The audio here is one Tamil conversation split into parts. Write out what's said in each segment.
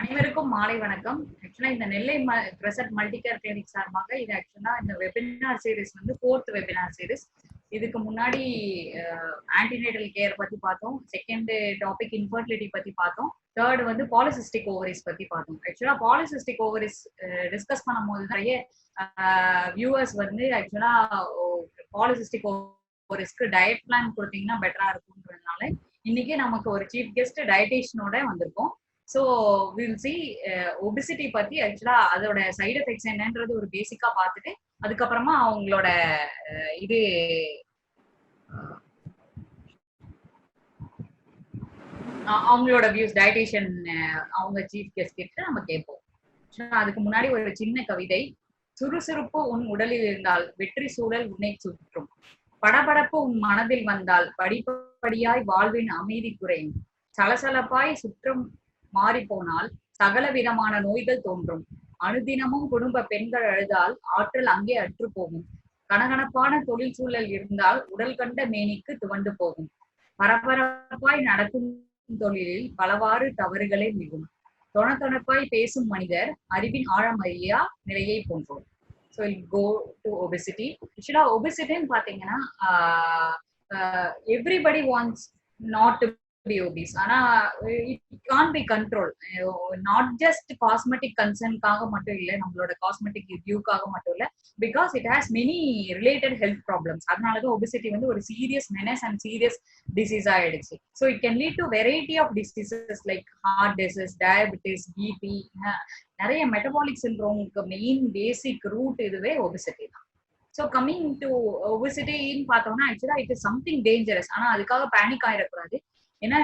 அனைவருக்கும் மாலை வணக்கம். ஆக்சுவலா இந்த நெல்லை பிரசன்ட் மல்டிகேர் கிளினிக் சார்பாக இது ஆக்சுவலா இந்த வெபினார் சீரிஸ் வந்து 4th வெபினார் சீரிஸ். இதுக்கு முன்னாடி ஆன்டிநேட்டல் கேர் பத்தி பார்த்தோம். செகண்ட் டாபிக் இன்ஃபர்டிலிட்டி பத்தி பார்த்தோம். தேர்ட் வந்து பாலிசிஸ்டிக் ஓவரிஸ் பத்தி பார்த்தோம். ஆக்சுவலா பாலிசிஸ்டிக் ஓவரிஸ் டிஸ்கஸ் பண்ணும்போது நிறைய வியூவர்ஸ் வந்து ஆக்சுவலா பாலிசிஸ்டிக் ஓவரிஸ்க்கு டயட் பிளான் கொடுத்தீங்கன்னா பெட்டரா இருக்கும்ன்றதுனால இன்னைக்கு நமக்கு ஒரு சீஃப் கெஸ்ட் டயட்டிஷியனோட வந்திருக்கோம். ஸோ வில் சி ஒபிசிட்டி பத்தி ஆக்சுவலா அதோட சைடு எஃபெக்ட்ஸ் என்னன்றது ஒரு பேசிக்கா பார்த்துட்டு அதுக்கப்புறமா அவங்களோட இது அவங்களோட வியூஸ் டயட்டிஷியன் அவங்க சீஃப் கெஸ்ட் கிட்ட நம்ம கேட்போம். அதுக்கு முன்னாடி ஒரு சின்ன கவிதை. சுறுசுறுப்பு உன் உடலில் இருந்தால் வெற்றி சூழல் உன்னை சுற்றும். படபடப்பு உன் மனதில் வந்தால் படிப்படியாய் வாழ்வின் அமைதி குறையும். சலசலப்பாய் சுற்றம் மாறி போனால் சகல விதமான நோய்கள் தோன்றும். அனுதினமும் குடும்ப பெண்கள் அழுதால் ஆற்றல் அங்கே அற்று போகும். கனகனப்பான தொழில் சூழல் இருந்தால் உடல் கண்ட மேனிக்கு துவண்டு போகும். பரபரப்பாய் நடக்கும் தொழிலில் பலவாறு தவறுகளே மிகும். தொணத்தொணப்பாய் பேசும் மனிதர் அறிவின் ஆழமறியா நிலையை போன்றோம். ஸோ இல் கோ டு ஒபிசிட்டி. ஆக்சுவலா ஒபிசிட்டின்னு பாத்தீங்கன்னா everybody wants not to be obese. ஆனா it can't be controlled. Not just cosmetic concern காக மட்டும் இல்ல, நம்மளோட cosmetic viewக்காக மட்டும் இல்ல, because it has many related health problems. அதனாலதான் obesity வந்து ஒரு serious menace and serious disease ஆயிடுச்சு. So it can lead to variety of diseases like heart disease, diabetes, BP, நிறைய metabolic syndrome மெயின் பேசிக் ரூட் இதுவே obesity தான். ஸோ கம்மிங் டு ஒபிசிட்டின்னு பார்த்தோம்னா ஆக்சுவலா இட் இஸ் சம்திங் டேஞ்சரஸ். ஆனா அதுக்காக பேனிக் ஆயிடக்கூடாது. ஏன்னா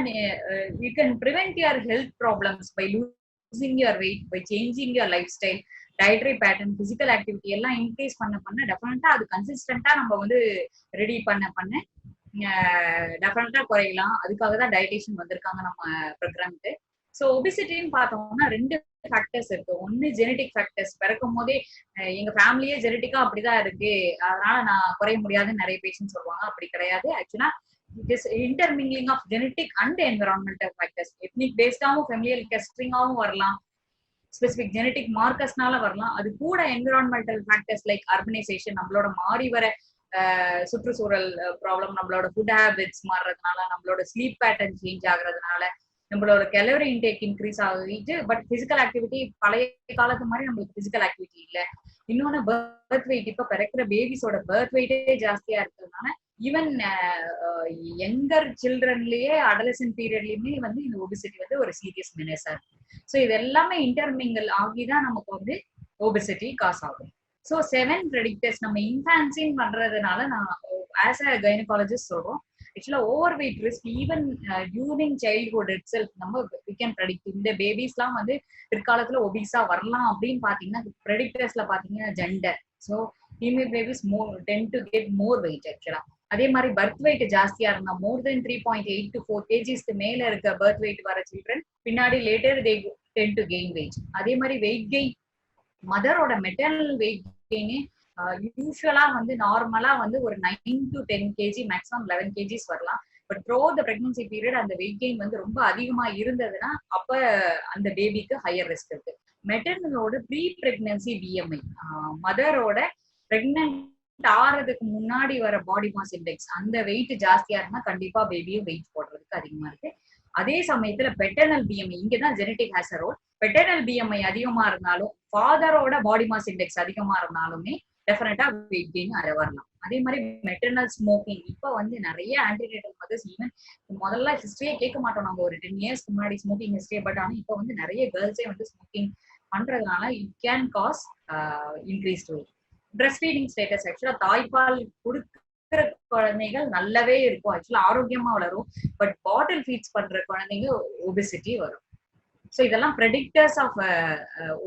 you can prevent your health problems by losing your weight, by changing your life style, dietary pattern, physical activity எல்லாம் இன்க்ரீஸ் பண்ண டெஃபினட்டா அது கன்சிஸ்டன்டா நம்ம வந்து ரெடி பண்ண டெஃபினட்டா குறையலாம். அதுக்காக தான் டயட்டிஷியன் வந்திருக்காங்க நம்ம ப்ரோக்ராமுக்கு. ஸோ ஒபிசிட்டின்னு பார்த்தோம்னா 2 ஃபேக்டர்ஸ் இருக்கு. ஒன்னு ஜெனட்டிக் ஃபேக்டர்ஸ். பிறக்கும் போதே எங்க ஃபேமிலியே ஜெனட்டிக்கா அப்படிதான் இருக்கு, அதனால நான் குறைய முடியாதுன்னு நிறைய பேஷண்ட் சொல்லுவாங்க. அப்படி கிடையாது. ஆக்சுவலா it is intermingling of genetic and environmental factors. ethnic based ஆவும் familial clustering ஆவும் வரலாம், specific genetic markersனால வரலாம். அது கூட environmental factors like urbanization, நம்மளோட மாறி வர சுற்றுச்சூழல் ப்ராப்ளம், நம்மளோட ஃபுட் ஹேபிட்ஸ் மாறுறதுனால, நம்மளோட ஸ்லீப் பேட்டர்ன் சேஞ்ச் ஆகுறதுனால, நம்மளோட கலோரி இன்டேக் இன்க்ரீஸ் ஆகுது. பட் பிசிக்கல் ஆக்டிவிட்டி பழைய காலத்து மாதிரி நம்மளுக்கு பிசிக்கல் ஆக்டிவிட்டி இல்லை. இன்னொன்னு பர்த் வெயிட், இப்ப பிறக்கிற பேபிஸோட பர்த் வெயிட்டே ஜாஸ்தியா இருக்கிறதுனால ஈவன் யங்கர் சில்ட்ரன்லயே அடலசன்ட் பீரியட்லயுமே வந்து இந்த ஒபிசிட்டி வந்து ஒரு சீரியஸ் மெனஸா இருக்கு. ஸோ இது எல்லாமே இன்டர்மிங்கல் ஆகிதான் நமக்கு வந்து ஒபிசிட்டி காஸ் ஆகும். ஸோ 7 ப்ரெடிக்டர்ஸ் நம்ம இன்ஃபான்சிங் பண்றதுனால நான் ஆஸ் அ கைனகாலஜிஸ்ட் சொல்றோம். ஆக்சுவலா over weight risk even during childhood it self நம்ம வி கேன் ப்ரெடிக்ட். இந்த பேபிஸ்லாம் வந்து பிற்காலத்துல ஒபிஸா வரலாம் அப்படின்னு பாத்தீங்கன்னா ப்ரெடிக்டர்ஸ்ல பாத்தீங்கன்னா gender. So female babies tend to get more weight. ஆக்சுவலா அதே மாதிரி பர்த் வெயிட் ஜாஸ்தியா இருந்தா மோர் தென் 3.8 to 4 kgs மேல இருக்க பர்த் வெயிட் வர சில்ட்ரன் பின்னாடி later they ten to gain weight. அதே மாதிரி வெயிட் கெயின், மதரோட மெட்டர்னல் வெயிட் கெயினே யூஸ்வலா வந்து நார்மலா வந்து ஒரு 9 to 10 kg மேக்ஸிமம் 11 kgs வரலாம். But through the pregnancy period அந்த வெயிட் கெயின் வந்து ரொம்ப அதிகமா இருந்ததுன்னா அப்ப அந்த பேபிக்கு ஹையர் ரிஸ்க் இருக்கு. மெட்டர்னலோட ப்ரீ பிரெக்னன்சி பிஎம்ஐ, மதரோட பிரெக்னன்ட் ஆறதுக்கு முன்னாடி வர பாடி மாஸ் இண்டெக்ஸ், அந்த வெயிட் ஜாஸ்தியா இருந்தா கண்டிப்பா பேபியும் வெயிட் போடுறதுக்கு அதிகமா இருக்கு. அதே சமயத்துல பெட்டர்னல் பிஎம்ஐ, இங்கதான் genetic has a role. Paternal BMI அதிகமா இருந்தாலும் ஃபாதரோட பாடி மாஸ் இண்டெக்ஸ் அதிகமா இருந்தாலுமே டெஃபினட்டா வெயிட் கெயின் வரலாம். அதே மாதிரி மெட்டர்னல் ஸ்மோக்கிங், இப்ப வந்து நிறைய ஆன்டிநேட்டல் மதர்ஸ் ஈவன் முதல்ல ஹிஸ்டரியே கேட்க மாட்டோம் நம்ம ஒரு 10 years முன்னாடி ஸ்மோக்கிங் ஹிஸ்டரி. பட் ஆனா இப்ப வந்து நிறைய கேர்ள்ஸே வந்து ஸ்மோக்கிங் பண்றதுனால it can cause increase weight. Breast feeding status, ஆக்சுவலா தாய்ப்பால் கொடுக்குற குழந்தைகள் நல்லாவே இருக்கும், ஆக்சுவலா ஆரோக்கியமா வளரும். பட் பாட்டில் ஃபீட்ஸ் பண்ற குழந்தைங்க ஒபிசிட்டி வரும். ஸோ இதெல்லாம் predictors of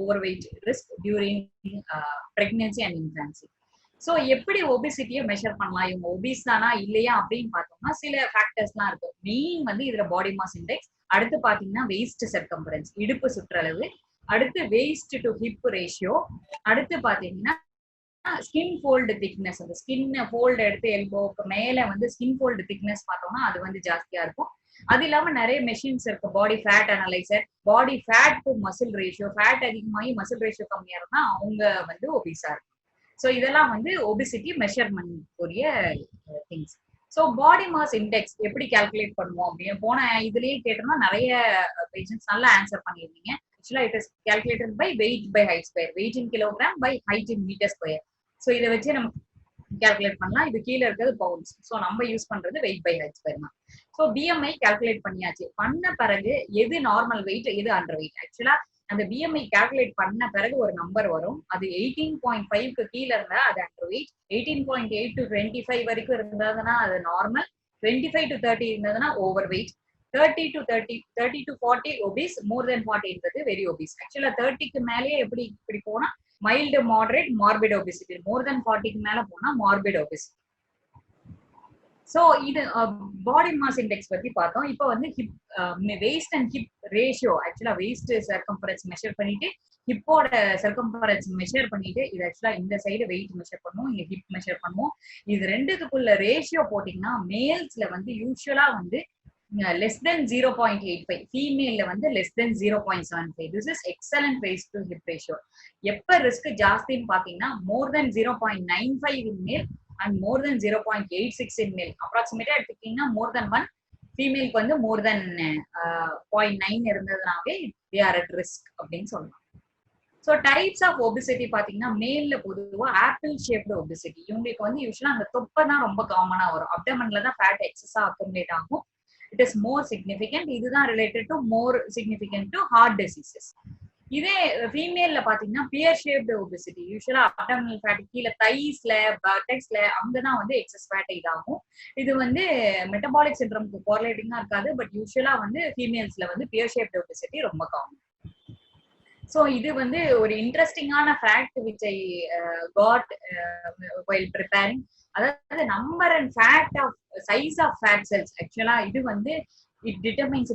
over weight risk during pregnancy and infancy. So எப்படி ஒபிசிட்டியை மெஷர் பண்ணலாம், இவங்க ஒபிஸ் தானா இல்லையா அப்படின்னு பார்த்தோம்னா சில ஃபேக்டர்ஸ்லாம் இருக்கு. மெயின் வந்து இதுல பாடி மாஸ் இண்டெக்ஸ், அடுத்து பாத்தீங்கன்னா வெயிஸ்ட் சர்க்கம்பரன்ஸ், இடுப்பு சுற்றளவு, அடுத்து வெயிஸ்ட் டு ஹிப் ரேஷியோ, அடுத்து பாத்தீங்கன்னா ஸ்கின் ஃபோல்டு திக்னஸ், அந்த ஸ்கின் ஃபோல்டு எடுத்து எல்போக்கு மேல வந்து ஸ்கின் ஃபோல்டு திக்னஸ் பார்த்தோம்னா அது வந்து ஜாஸ்தியா இருக்கும். அது இல்லாம நிறைய மெஷின்ஸ் இருக்கு. Body fat analyser, body fat to muscle ratio, fat அதிகமாகி மசில் ரேஷியோ கம்மியா இருந்தா அவங்க வந்து ஒபிஸா இருக்கும். ஸோ இதெல்லாம் வந்து ஒபிசிட்டி மெஷர்மெண்ட் உரிய things. So body mass index எப்படி கால்குலேட் பண்ணுவோம் அப்படின்னு போன இதுலயே கேட்டோம்னா நிறைய பேஷன்ஸ் நல்லா ஆன்சர் பண்ணியிருந்தீங்க. ஆக்சுவலா it is calculated by weight by height square, weight in kilogram by height in metre square. So இதை வச்சு நம்ம கால்குலேட் பண்ணலாம். இது கீழே இருக்கிறது பவுண்ட்ஸ். ஸோ நம்ம யூஸ் பண்றது வெயிட் பை ஹைட் ஸ்கொயர் தான். ஸோ பிஎம்ஐ கால்குலேட் பண்ணியாச்சு. பண்ண பிறகு எது நார்மல் வெயிட் எது அண்டர் வெயிட், ஆக்சுவலா அந்த பிஎம்ஐ கால்குலேட் பண்ண பிறகு ஒரு நம்பர் வரும். அது 18.5க்கு கீழே இருந்தா அது அண்டர் வெயிட், 18.8 to 25 வரைக்கும் இருந்ததுன்னா அது நார்மல், 25 to 30 இருந்ததுன்னா ஓவர் வெயிட், 30 to 40 ஒபிஸ், மோர் தென் 40 இருந்தது வெரி ஒபிஸ். ஆக்சுவலா 30க்கு மேலேயே எப்படி இப்படி போனா மைல்டு மாடரேட் மார்பிட் ஒபிசிட்டி, மோர் தென் 40க்கு மேல போனா மார்பிட் ஒபிசிட்டி. சோ இது பாடி மாஸ் இண்டெக்ஸ் பத்தி பார்த்தோம். இப்போ வந்து hip waist and hip ratio, ஆக்சுவலா வெயிஸ்ட் சர்க்கம்ஃபரன்ஸ் மெஷர் பண்ணிட்டு ஹிப்போட சர்க்கம்ஃபரன்ஸ் மெஷர் பண்ணிட்டு இது ஆக்சுவலா இந்த சைடு வெயிட் மெஷர் பண்ணுவோம், இங்க ஹிப் மெஷர் பண்ணுவோம். இது ரெண்டுத்துக்குள்ள ரேஷியோ போட்டீங்கன்னா மேல்ஸ்ல வந்து யூஸ்வலா வந்து less than 0.85, ஃபீமேல்ல வந்து less than 0.75. this is excellent waist to hip ratio. எப்ப ரிஸ்க் ஜாஸ்தின்னு பாத்தீங்கன்னா more than 0.95 in male and more than 0.86 in male. அப்ராக்சிமேட்டா எடுத்துக்கிட்டீங்கன்னா more than 1, ஃபீமேலுக்கு வந்து more than 0.9 இருந்ததுனாவே they are at risk அப்படின்னு சொல்லலாம். ஸோ டைப்ஸ் ஆஃப் ஒபிசிட்டி பாத்தீங்கன்னா மேல்ல பொதுவா ஆப்பிள் ஷேப்டு ஒபிசிட்டி. இவங்களுக்கு வந்து யூஸ்வலா அந்த தொப்பை தான் ரொம்ப காமனா வரும். அப்டமன்ல தான் ஃபேட் எக்ஸஸா அக்குமுலேட் ஆகும். It is more significant. இதுதான் related to more significant to heart diseases. இதே ஃபீமேல்ல பாத்தீங்கன்னா பியர் ஷேப்டு ஒபிசிட்டி. யூஸ்வலா அப்டமினல் ஃபேட் கீழே தைஸ்ல பட்டெக்ஸ்ல அங்கதான் வந்து எக்ஸஸ் ஃபேட் இதாகும். இது வந்து மெட்டபாலிக் சிண்ட்ரோம்க்கு கோரிலேட்டிங்கா இருக்காது. பட் யூஸ்வலா வந்து ஃபீமேல்ஸ்ல வந்து பியர் ஷேப்டு ஒபிசிட்டி ரொம்ப காமன். ஸோ இது வந்து ஒரு இன்ட்ரெஸ்டிங்கான fact which I got while preparing. அதாவது number and fat of size of fat cells, ஆக்சுவலா இது வந்து it determines,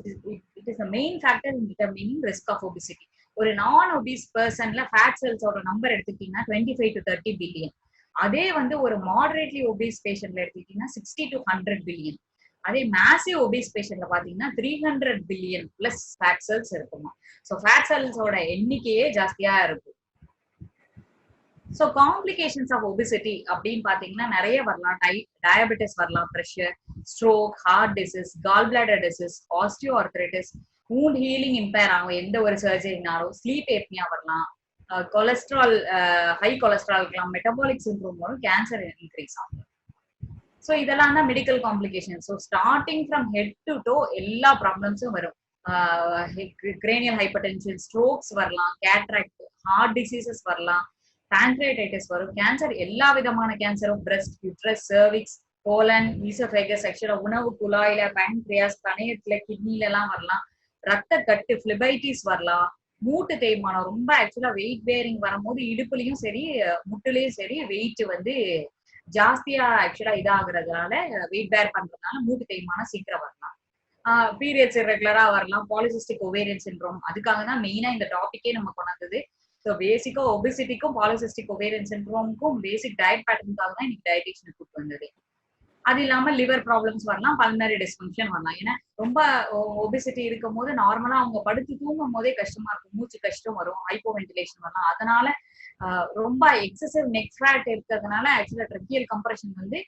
it is the main factor in determining risk of obesity. ஒரு நான் ஒபிஸ் பர்சன்ல ஃபேட் செல்ஸோட நம்பர் எடுத்துக்கிட்டீங்கன்னா 25 to 30 பில்லியன். அதே வந்து ஒரு மாடரேட்லி ஒபிஸ் பேஷண்ட்ல எடுத்துக்கிட்டீங்கன்னா 60 to 100 பில்லியன். அதே மேசிவ் ஒபிஸ் பேஷண்ட்ல பாத்தீங்கன்னா 300 பில்லியன் பிளஸ் ஃபேட் செல்ஸ் இருக்குமா. ஸோ ஃபேட் செல்ஸோட எண்ணிக்கையே ஜாஸ்தியா இருக்கும். ஸோ காம்ப்ளிகேஷன்ஸ் ஆஃப் ஒபிசிட்டி அப்படின்னு பாத்தீங்கன்னா நிறைய வரலாம். டயபெட்டிஸ் வரலாம், pressure, stroke, heart disease, gall bladder disease, osteoarthritis, wound healing impair ஆகும் எந்த ஒரு சர்ஜரினாலும், ஸ்லீப் ஏப்னியா வரலாம், கொலஸ்ட்ரால் ஹை கொலஸ்ட்ரால் இருக்கலாம், மெட்டபாலிக் சிண்ட்ரோம் வரும், கேன்சர் இன்க்ரீஸ் ஆகும். ஸோ இதெல்லாம் தான் medical complication. So starting from head to toe எல்லா ப்ராப்ளம்ஸும் வரும். கிரேனியல் ஹைப்பர்டென்ஷன், ஸ்ட்ரோக்ஸ் வரலாம், கேட்ராக்ட், ஹார்ட் டிசீசஸ் வரலாம், pancreatitis வரும், கேன்சர் எல்லா விதமான கேன்சரும், breast, uterus, cervix, colon, oesophagus, ஆக்சுவலா உணவு குழாயில, பேன்க்ரியாஸ், கணையத்துல, கிட்னில எல்லாம் வரலாம், ரத்த கட்டு, பிளிபைட்டிஸ் வரலாம், மூட்டு தேய்மானம். ரொம்ப ஆக்சுவலா வெயிட் பேரிங் வரும்போது இடுப்புலயும் சரி முட்டுலயும் சரி வெயிட் வந்து ஜாஸ்தியா ஆக்சுவலா இதாகிறதுனால வெயிட் பேர் பண்றதுனால மூட்டு தேய்மானம் சீக்கிரம் வரலாம். பீரியட்ஸ் இரெகுலரா வரலாம், பாலிசிஸ்டிக் ஒவேரியன் சிண்ட்ரோம். அதுக்காக தான் மெயினா இந்த டாபிக்கே நம்ம கொண்டது. ஸோ பேசிக்கா ஒபிசிட்டிக்கும் பாலிசிஸ்டிக் ஒவேரியன் சிண்ட்ரோமுக்கும் பேசிக் டயட் பேட்டர்னுக்காக தான் இன்னைக்கு டயட்டிஷியன் கூட்டு வந்தது. அது இல்லாம லிவர் ப்ராப்ளம்ஸ் வரலாம், பல்மனரி டிஸ்ஃபங்க்ஷன் வரலாம். ஏன்னா ரொம்ப ஒபிசிட்டி இருக்கும் போது நார்மலா அவங்க படுத்து தூங்கும் போதே கஷ்டமா இருக்கும், மூச்சு கஷ்டம் வரும், ஹைப்போ வென்டிலேஷன் வரலாம். அதனால ரொம்ப எக்ஸசிவ் நெக் ஃபேட் இருக்கிறதுனால ஆக்சுவலா ட்ரெக்கியல் கம்ப்ரெஷன் வந்து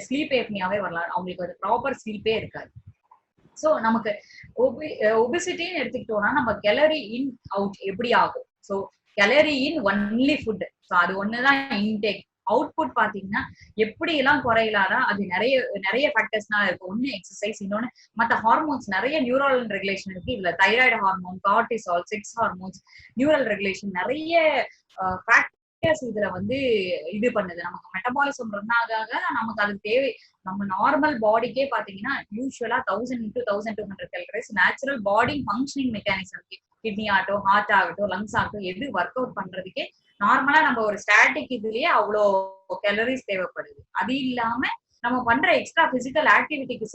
ஸ்லீப் ஏப்னியாவே வரலாம். அவங்களுக்கு அது ப்ராப்பர் ஸ்லீப்பே இருக்காது. ஸோ நமக்கு ஒபிசிட்டின்னு எடுத்துக்கிட்டோம்னா நம்ம கேலரி இன் அவுட் எப்படி ஆகும். So calorie in only food. So அது ஒண்ணுதான் இன்டேக். அவுட்புட் பாத்தீங்கன்னா எப்படி எல்லாம் குறையலாதான் அது நிறைய நிறைய ஃபேக்டர்ஸ்னால இருக்கு. ஒன்னு எக்ஸசைஸ், இன்னொன்னு மற்ற ஹார்மோன்ஸ், நிறைய நியூரல் ரெகுலேஷன் இருக்கு. இதுல thyroid hormone, cortisol, sex hormones, neural regulation, நிறைய ஃபேக்டர்ஸ் இதுல வந்து இது பண்ணுது. நமக்கு மெட்டபாலிசம் ரன் ஆக நமக்கு அது தேவை. நம்ம நார்மல் பாடிக்கே பாத்தீங்கன்னா யூஸ்வலா 1000 to 1200 calories natural body functioning mechanism. Kidney ஆகட்டும், ஹார்ட் ஆகட்டும், லங்ஸ் ஆகட்டும், எது ஒர்க் அவுட் பண்றதுக்கே நார்மலா நம்ம ஒரு ஸ்டாட்டிக் இதுலயே அவ்வளோ கேலரிஸ் தேவைப்படுது. அது இல்லாம நம்ம பண்ற எக்ஸ்ட்ரா பிசிக்கல் ஆக்டிவிட்டிக்கு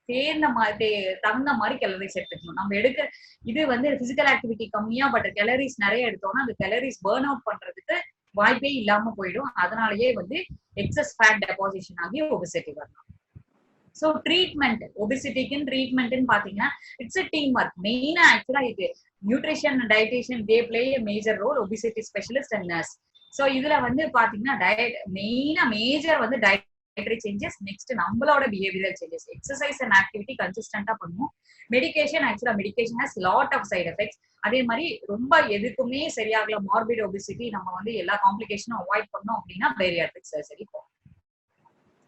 சேர்ந்த மாதிரி தகுந்த மாதிரி கேலரிஸ் எடுத்துக்கணும். நம்ம எடுக்க இது வந்து பிசிக்கல் ஆக்டிவிட்டி கம்மியா பட் கேலரிஸ் நிறைய எடுத்தோம்னா அந்த கேலரிஸ் பேர்ன் அவுட் பண்றதுக்கு வாய்ப்பே இல்லாம போயிடும். அதனாலயே வந்து எக்ஸஸ் ஃபேட் டெபாசிஷன் ஆகி ஒபிசிட்டி வரலாம். ஸோ ட்ரீட்மெண்ட், ஒபிசிட்டிக்குன்னு ட்ரீட்மெண்ட்னு பாத்தீங்கன்னா இட்ஸ் அ டீம் ஒர்க். மெயினா ஆக்சுவலா இது nutrition and dietitian they play a major role, obesity specialist and nurse. So இதுல வந்து பாத்தீங்கன்னா டயட் மெயினா மேஜர் வந்து டயட்ரி சேஞ்சஸ், நெக்ஸ்ட் நம்மளோட behavioural changes, exercise and activity கன்சிஸ்டன்டா பண்ணுவோம். மெடிகேஷன், ஆக்சுவலா medication has lot of side effects. அதே மாதிரி ரொம்ப எதுக்குமே சரியாகல மார்பிட் ஒபிசிட்டி நம்ம வந்து எல்லா காம்ப்ளிகேஷனும் அவாய்ட் பண்ணோம் அப்படின்னா பேரியாட்ரிக் சர்ஜரி போகும்.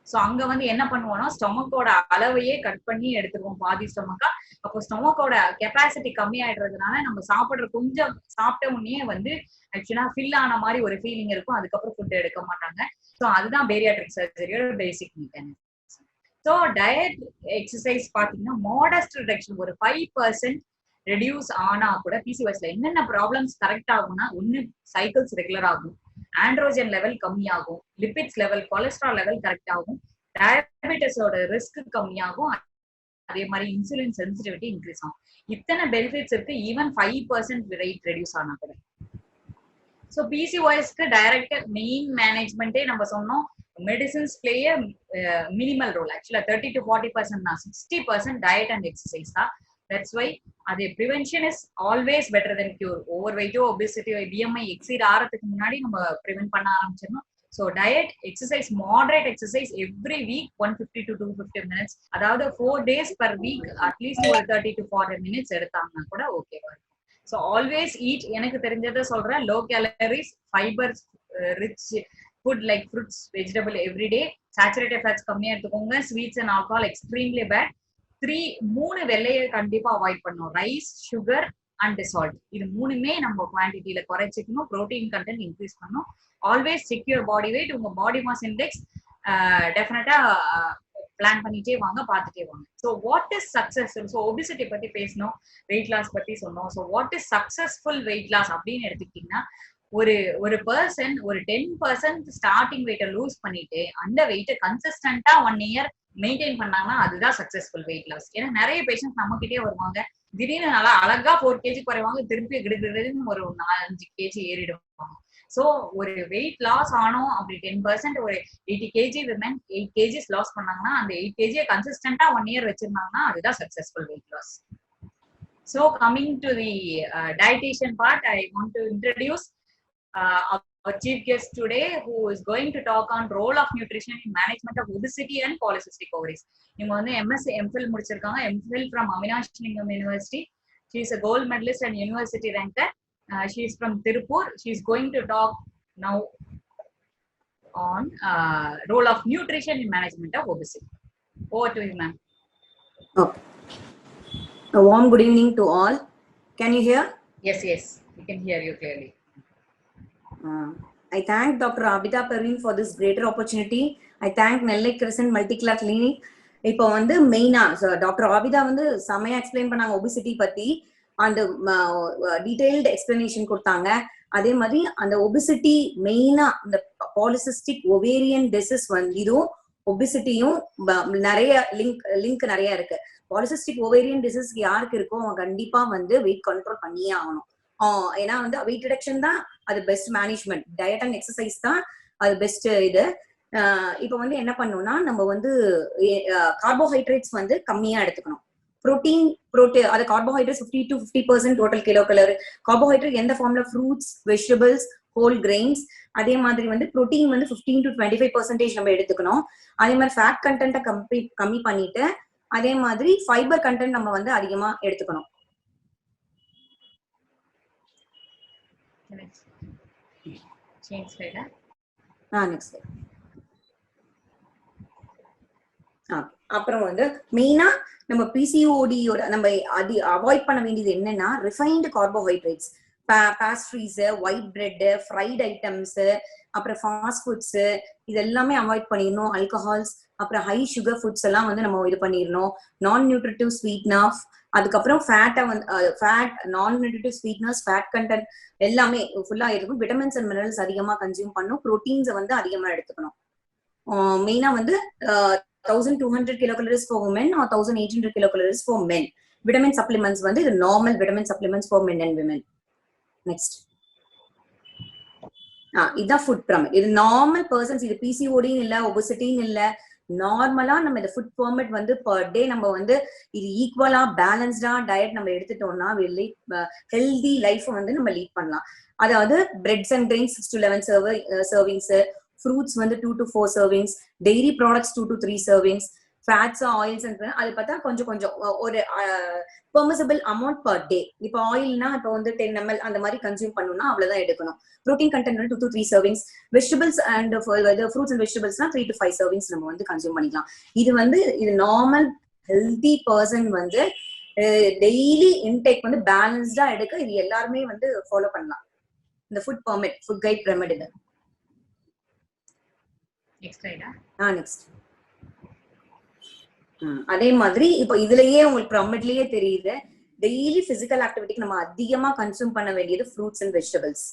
சோ அங்க வந்து என்ன பண்ணுவோம்னா ஸ்டொமக்கோட அளவையே கட் பண்ணி எடுத்துருவோம் பாதி ஸ்டொமக்கா. அப்போ ஸ்டொமக்கோட கெப்பாசிட்டி கம்மி ஆயிடுறதுனால நம்ம சாப்பிடுற கொஞ்சம் சாப்பிட்ட உடனே வந்து ஆக்சுவலா ஃபில் ஆன மாதிரி ஒரு ஃபீலிங் இருக்கும். அதுக்கப்புறம் ஃபுட் எடுக்க மாட்டாங்க. ஸோ அதுதான் பேரியாட்ரிக் சர்ஜரியோட பேசிக் மெக்கானிசம். ஸோ டயட் எக்ஸசைஸ் பாத்தீங்கன்னா மாடஸ்ட் ரிடக்ஷன் ஒரு 5% ரெடியூஸ் ஆனா கூட பிசிஓஎஸ்ல என்னென்ன ப்ராப்ளம்ஸ் கரெக்ட் ஆகும்னா, ஒன்னு சைக்கிள்ஸ் ரெகுலர் ஆகும், ஆண்ட்ரோஜன் லெவல் கம்மியாகும், lipids level cholesterol level correct ஆகும், டயபெட்டிஸோட ரிஸ்க் கம்மியாகும், அதே மாதிரி இன்சுலின் சென்சிட்டிவிட்டி இன்க்ரீஸ் ஆகும். இத்தனை பெனிஃபிட்ஸ் இருக்கு ஈவன் 5% வெயிட் ரெடியூஸ் ஆனா கூட. ஸோ பிசிஓஎஸ்க்கு டைரக்ட் மெயின் மேனேஜ்மெண்ட்டே நம்ம சொன்னோம், மெடிசின்ஸ் பிளே மினிமல் ரோல். ஆக்சுவலா 30 to 40% தான், 60% டயட் அண்ட் எக்ஸசைஸ் தான். தட்ஸ் வை அது prevention is always better than cure. Over வெயிட்டோ ஒபிசிட்டி பிஎம்ஐ எக்ஸீட் ஆறதுக்கு முன்னாடி நம்ம ப்ரிவென்ட் பண்ண ஆரம்பிச்சிடணும். So diet exercise, moderate exercise every week 150 to 250 minutes, அதாவது 4 days per week அட்லீஸ்ட் ஒரு 30 to 40 minutes எடுத்தாங்கன்னா கூட ஓகேவா இருக்கும். ஸோ ஆல்வேஸ் ஈட், எனக்கு தெரிஞ்சதை சொல்றேன், low calories fibres rich food like fruits vegetable everyday, saturated fats கம்மியா எடுத்துக்கோங்க, sweets and alcohol extremely bad. 3 வெள்ளையை கண்டிப்பா அவாய்ட் பண்ணணும், ரைஸ், சுகர் அண்ட் சால்ட். இது மூணுமே நம்ம குவான்டிட்டியில குறைச்சிக்கணும். ப்ரோட்டீன் கண்டென்ட் இன்க்ரீஸ் பண்ணணும். Always check your body weight, உங்க பாடி மாஸ் இண்டெக்ஸ் டெஃபினட்டா பிளான் பண்ணிட்டே வாங்க, பார்த்துட்டே வாங்க. So what is successful? So obesity பத்தி பேசணும், வெயிட் லாஸ் பத்தி சொன்னோம். So what is successful weight loss அப்படின்னு எடுத்துக்கிட்டீங்கன்னா, ஒரு பர்சன் ஒரு 10% ஸ்டார்டிங் வெயிட்டை லூஸ் பண்ணிட்டு அந்த வெயிட்டை கன்சிஸ்டன்டா 1 year மெயின்டைன் பண்ணாங்கன்னா அதுதான் சக்சஸ்ஃபுல் வெயிட் லாஸ். ஏன்னா நிறைய பேஷண்ட் நம்ம கிட்டே வருவாங்க, திடீர்னு நல்லா அழகா 4 kg குறைவாங்க, திருப்பி கிடுகிடுன்னு ஒரு 4-5 kg ஏறிடுவாங்க. சோ ஒரு வெயிட் லாஸ் ஆனோம் அப்படி 10% ஒரு 80 kg விமன் 8 kgs லாஸ் பண்ணாங்கன்னா அந்த 8 kg கன்சிஸ்டன்டா 1 year வச்சிருந்தாங்கன்னா அதுதான் successful weight loss. So coming to the dietitian part, I want to introduce our chief guest today, who is going to talk on role of nutrition in management of obesity and polycystic ovaries. இவங்க வந்து MSc MPhil முடிச்சிருக்காங்க, MPhil from Avinash Lingam University. She is a gold medalist and university ranker. She is from Tirupur. She is going to talk now on role of nutrition in management of obesity. Over to you, ma'am. Okay. A warm good evening to all. Can you hear? Yes, we can hear you clearly. I thank Dr. Abida Parveen for this greater opportunity. I thank Nellai Crescent Multi-Class Clinic. இப்போ வந்து மெயினா டாக்டர் ஆபிதா வந்து செமையா எக்ஸ்பிளைன் பண்ணாங்க ஒபிசிட்டி பத்தி, அந்த டீடைல்டு எக்ஸ்பிளனேஷன் கொடுத்தாங்க. அதே மாதிரி அந்த ஒபிசிட்டி மெயினா இந்த பாலிசிஸ்டிக் ஒவேரியன் டிசீஸ் வந்து இதுவும் ஒபிசிட்டியும் நிறைய லிங்க் நிறைய இருக்கு. பாலிசிஸ்டிக் ஒவேரியன் டிசீஸ் யாருக்கு இருக்கோ அவங்க கண்டிப்பா வந்து வெயிட் கண்ட்ரோல் பண்ணியே ஆகணும். ஏன்னா வந்து வெயிட் ரிடக்ஷன் தான் அது best management, diet and exercise தான் அது பெஸ்ட் இது. இப்போ வந்து என்ன பண்ணணும்னா நம்ம வந்து கார்போஹைட்ரேட்ஸ் வந்து கம்மியா எடுத்துக்கணும். புரோட்டீன் அது carbohydrates 50 to 50% total kilo calorie. Carbohydrate எந்த ஃபார்ம்ல? Fruits, vegetables, whole grains. அதே மாதிரி வந்து புரோட்டீன் வந்து 15 to 25% நம்ம எடுத்துக்கணும். அதே மாதிரி ஃபேட் கண்டென்ட்டை கம்மி பண்ணிட்டு அதே மாதிரி ஃபைபர் கண்டென்ட் நம்ம வந்து அதிகமா எடுத்துக்கணும். அப்புறம் வந்து மெயினா நம்ம பிசிஓடியோட நம்ம அவாய்ட் பண்ண வேண்டியது என்னன்னா refined carbohydrates, pastries, white bread, fried items, அப்புறம் ஃபாஸ்ட் ஃபுட்ஸ் இது எல்லாமே அவாய்ட் பண்ணிடணும். ஆல்கஹால்ஸ், அப்புறம் ஹை சுகர் ஃபுட்ஸ் எல்லாம் வந்து நம்ம இது பண்ணிடணும். நான் நியூட்ரிட்டிவ் ஸ்வீட்னஸ், அதுக்கப்புறம் ஃபேட்டை வந்து ஃபேட், நான் நியூட்ரிட்டிவ் ஸ்வீட்னஸ், ஃபேட் கண்டென்ட் எல்லாமே ஃபுல்லா இருக்கும். விட்டமின்ஸ் அண்ட் மினரல்ஸ் அதிகமா கன்சியூம் பண்ணும். ப்ரோட்டீன்ஸை வந்து அதிகமா எடுத்துக்கணும். மெயினா வந்து 1200 kilocalories for women or 1800 kilocalories for men. Vitamin supplements வந்து இது normal vitamin supplements for men and women. Next. இதுதான் ஃபுட் பிரமிட். இது நார்மல் பர்சன்ஸ், இது பிசிஓடின்னு இல்ல, ஒபசிட்டின்னு இல்ல, நார்மலா நம்ம இந்த ஃபுட் பெர்மிட் வந்து பர் டே நம்ம வந்து இது ஈக்குவலா பேலன்ஸ்டா டயட் நம்ம எடுத்துட்டோம்னா ஹெல்தி லைஃப் வந்து நம்ம லீட் பண்ணலாம். அதாவது breads and grains 6 to 11 servings, fruits வந்து 2 to 4 servings, dairy products 2 to 3 servings, fats oils அது பார்த்தா கொஞ்சம் கொஞ்சம் ஒரு பெர்மிசிபிள் அமௌண்ட் பர் டே. இப்போ ஆயில்னா இப்போ வந்து 10 ml அந்த மாதிரி கன்சியூம் பண்ணணும்னா அவ்வளவுதான் எடுக்கணும். Protein content 2 to 3 servings, vegetables and fruits and வெஜிடபிள்ஸ்னா 3 to 5 சர்விங்ஸ் நம்ம வந்து கன்சியூம் பண்ணிக்கலாம். இது நார்மல் ஹெல்தி பர்சன் வந்து டெய்லி இன்டேக் வந்து பேலன்ஸ்டா எடுக்க இது எல்லாருமே வந்து ஃபாலோ பண்ணலாம். இந்த food pyramid, food guide pyramid இது. நெக்ஸ்ட் அதே மாதிரி இப்போ இதுலயே உங்களுக்கு பிரமிட்லயே தெரியுது, டெய்லி பிசிக்கல் ஆக்டிவிட்டிக்கு நம்ம அதிகமா கன்சியூம் பண்ண வேண்டியது ஃப்ரூட்ஸ் அண்ட் வெஜிடபிள்ஸ்.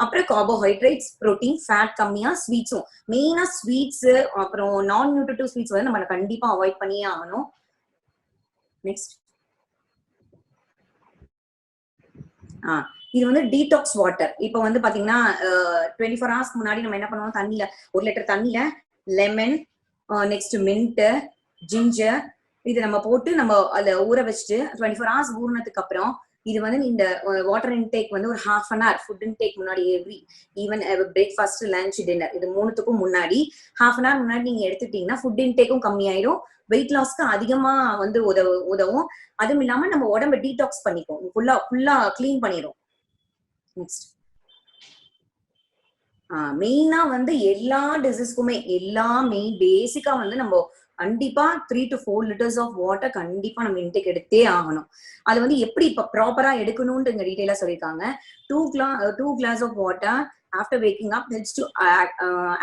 அப்புறம் கார்போஹைட்ரேட்ஸ், புரோட்டீன், ஃபேட் கம்மியா, ஸ்வீட்ஸும் மெயினா ஸ்வீட்ஸ், அப்புறம் நான் நியூட்ரிட்டிவ் ஸ்வீட்ஸ் வந்து நம்ம கண்டிப்பா அவாய்ட் பண்ணியே ஆகணும். நெக்ஸ்ட் இது வந்து டீடாக்ஸ் வாட்டர். இப்போ வந்து பாத்தீங்கன்னா 24 hours முன்னாடி நம்ம என்ன பண்ணுவோம், தண்ணியில 1 லிட்டர் தண்ணியில லெமன், நெக்ஸ்ட் மின்ட், ஜிஞ்சர் இது நம்ம போட்டு நம்ம அதை ஊற வச்சுட்டு 24 hours ஊறினதுக்கு அப்புறம் இது வந்து இந்த வாட்டர் இன்டேக் வந்து ஒரு ½ an hour ஃபுட் இன்டேக் முன்னாடி ஈவன் பிரேக்ஃபாஸ்ட், லஞ்ச், டின்னர் இது மூணுத்துக்கும் முன்னாடி ½ an hour முன்னாடி நீங்க எடுத்துட்டீங்கன்னா ஃபுட் இன்டேக்கும் கம்மியாயிரும், வெயிட் லாஸ்க்கு அதிகமா வந்து உதவும். அதுவும் இல்லாம நம்ம உடம்ப டீடாக்ஸ் பண்ணிக்கும், ஃபுல்லா கிளீன் பண்ணிரும். நெக்ஸ்ட் மெயினா வந்து எல்லா டிசீஸ்க்குமே பேசிக்கா வந்து நம்ம கண்டிப்பா 3 to 4 liters ஆஃப் வாட்டர் கண்டிப்பா நம்ம இன்டேக் எடுத்தே ஆகணும். அது வந்து எப்படி இப்ப ப்ராப்பரா எடுக்கணும்னு இங்க டீடைலா சொல்லியிருக்காங்க. 2 glass of water after waking up helps to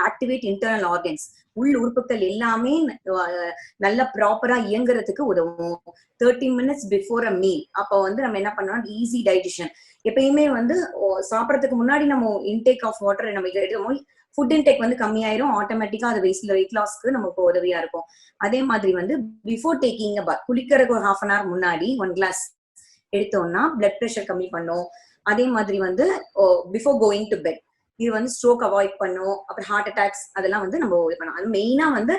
activate internal organs. உள் உறுப்புகள் எல்லாமே நல்ல ப்ராப்பரா இயங்குறதுக்கு உதவும். 30 minutes பிஃபோர் அ மீல் அப்ப வந்து நம்ம என்ன பண்ணோம், ஈஸி டைஜஷன். எப்பயுமே வந்து சாப்பிடறதுக்கு முன்னாடி நம்ம இன்டேக் ஆஃப் வாட்டர் நம்ம எடுத்தோம், ஃபுட் இன்டேக் வந்து கம்மியாயிரும், ஆட்டோமேட்டிக்கா அது வெயிட் லாஸ்க்கு நமக்கு உதவியா இருக்கும். அதே மாதிரி வந்து பிஃபோர் டேக்கிங் குளிக்கிறதுக்கு ஒரு ½ an hour முன்னாடி 1 glass எடுத்தோம்னா பிளட் ப்ரெஷர் கம்மி பண்ணும். அதே மாதிரி வந்து பிஃபோர் கோயிங் டு பெட் இது வந்து ஸ்ட்ரோக் அவாய்ட் பண்ணும். அப்புறம் ஹார்ட் அட்டாக்ஸ் அதெல்லாம் வந்து நம்ம இது பண்ணலாம். அது மெயினா வந்து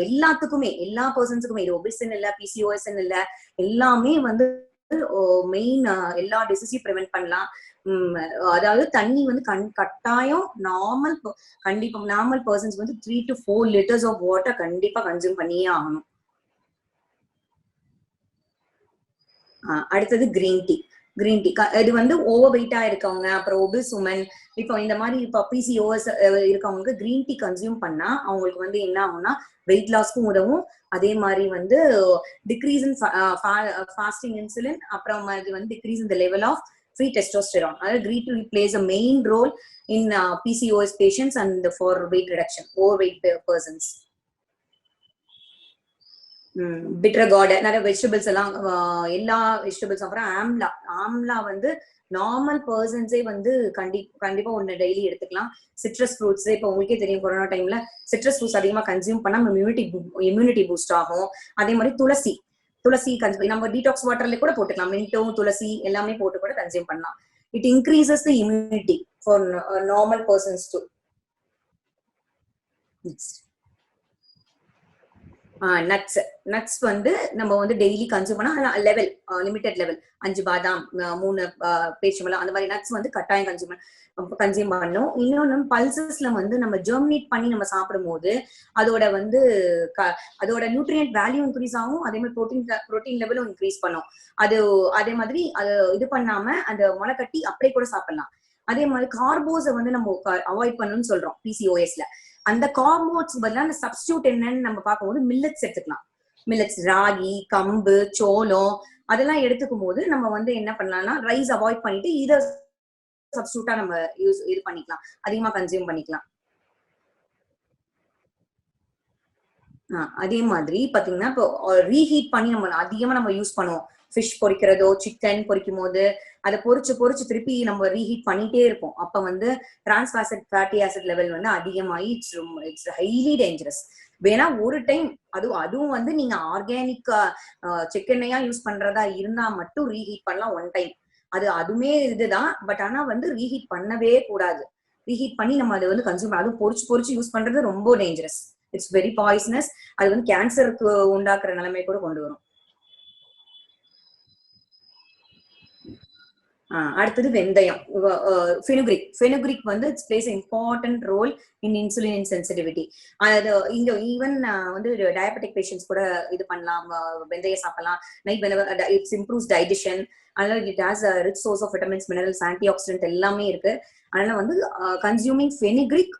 எல்லாத்துக்குமே, எல்லா பர்சன்ஸுக்குமே, இது ஒபிசன் இல்ல, பிசிஓஎஸ் இல்ல, எல்லாமே வந்து மெயின் எல்லா டிசீஸையும் ப்ரிவென்ட் பண்ணலாம். அதாவது தண்ணி வந்து கட்டாயம் நார்மல் பர்சன்ஸ் வந்து 3 to 4 liters ஆஃப் வாட்டர் கண்டிப்பா கன்சியூம் பண்ணியே ஆகணும். அடுத்தது கிரீன் டீ. இது வந்து ஓவர் வெயிட்டா இருக்கவங்க, அப்புறம் ஒபிஸ் உமன், இப்போ இந்த மாதிரி இப்போ பிசிஓஎஸ் இருக்கவங்களுக்கு கிரீன் டீ கன்சியூம் பண்ணா அவங்களுக்கு வந்து என்ன ஆகும்னா வெயிட் லாஸ்க்கும் உதவும். அதே மாதிரி வந்து டிக்ரீஸ் இன் ஃபாஸ்டிங் இன்சுலின், அப்புறம் இது வந்து decrease in the level of free testosterone. Green tea plays a main role in PCOS patients and for weight reduction, overweight persons. bitter gourd, நிறைய வெஜிடபிள்ஸ் எல்லாம், எல்லா வெஜிடபிள்ஸ். அப்புறம் ஆம்லா வந்து நார்மல் பர்சன்ஸே வந்து கண்டிப்பா ஒன்னு டெய்லி எடுத்துக்கலாம். சிட்ரஸ் ஃப்ரூட்ஸ், இப்போ உங்களுக்கே தெரியும் கொரோனா டைம்ல சிட்ரஸ் ஃப்ரூட்ஸ் அதிகமா கன்சியூம் பண்ணா இம்யூனிட்டி பூஸ்ட் ஆகும். அதே மாதிரி துளசி நம்ம டீடாக்ஸ் வாட்டர்ல கூட போட்டுக்கலாம். மின்ட்டும் துளசி எல்லாமே போட்டு கூட கன்சியூம் பண்ணலாம். It increases the immunity for normal persons to. Nuts வந்து நம்ம வந்து டெய்லி கன்சியூம் பண்ணா லெவல், லிமிடெட் லெவல், 5 பாதாம், 3 பேரிச்சம்பழம், அந்த மாதிரி நட்ஸ் வந்து கட்டாயம் கன்சியூம் பண்ணும். இன்னொன்னு பல்சஸ்ல வந்து நம்ம ஜெர்மினேட் பண்ணி நம்ம சாப்பிடும் போது அதோட நியூட்ரியன்ட் வேல்யூ இன்க்ரீஸ் ஆகும். அதே மாதிரி புரோட்டீன் லெவலும் இன்க்ரீஸ் பண்ணும். அதே மாதிரி அது இது பண்ணாம அந்த முளை கட்டி அப்படியே கூட சாப்பிடலாம். அதே மாதிரி கார்போஸை வந்து நம்ம அவாய்ட் பண்ணணும்னு சொல்றோம் பிசிஓஎஸ்ல. அந்த கார்போஸ் பதிலா அந்த சப்ஸ்டியூட் என்னன்னு நம்ம பார்க்கும்போது மில்லட்ஸ் எடுத்துக்கலாம். மில்லட்ஸ், ராகி, கம்பு, சோளம் அதெல்லாம் எடுத்துக்கும் போது நம்ம வந்து என்ன பண்ணலாம்னா ரைஸ் அவாய்ட் பண்ணிட்டு இதை சப்ஸ்டியூட்டா நம்ம இது பண்ணிக்கலாம், அதிகமா கன்சியூம் பண்ணிக்கலாம். அதே மாதிரி பாத்தீங்கன்னா இப்போ ரீஹீட் பண்ணி நம்ம அதிகமா நம்ம யூஸ் பண்ணுவோம். ஃபிஷ் பொரிக்கிறதோ, சிக்கன் பொரிக்கும் போது அதை பொரிச்சு திருப்பி நம்ம ரீஹீட் பண்ணிட்டே இருப்போம். அப்ப வந்து டிரான்ஸ் ஃபேட்டி ஆசிட் லெவல் வந்து அதிகமாகி இட்ஸ் ஹைலி டேஞ்சரஸ். வேணா ஒரு டைம் அதுவும் வந்து நீங்க ஆர்கானிக் சிக்கனையா யூஸ் பண்றதா இருந்தா மட்டும் ரீஹீட் பண்ணலாம் 1 time. அதுவுமே இதுதான். பட் ஆனா வந்து ரீஹீட் பண்ணவே கூடாது. ரீஹீட் பண்ணி நம்ம அதை வந்து கன்சியூம், அதுவும் பொறிச்சு யூஸ் பண்றது ரொம்ப டேஞ்சரஸ். It's very poisonous. அது வந்து கேன்சருக்கு உண்டாக்குற நிலைமை கூட கொண்டு வரும். அடுத்தது வெந்தயம், ஃபெனுக்ரிக் வந்து it's plays important role in insulin insensitivity. அது இங்க ஈவன் வந்து டயபெட்டிக் பேஷண்ட்ஸ் கூட இது பண்ணலாம், வெந்தயம் சாப்பிடலாம். Night it's improves digestion. அதனால it has rich source of vitamins, minerals, antioxidant எல்லாமே இருக்கு. அதனால வந்து consuming fenugreek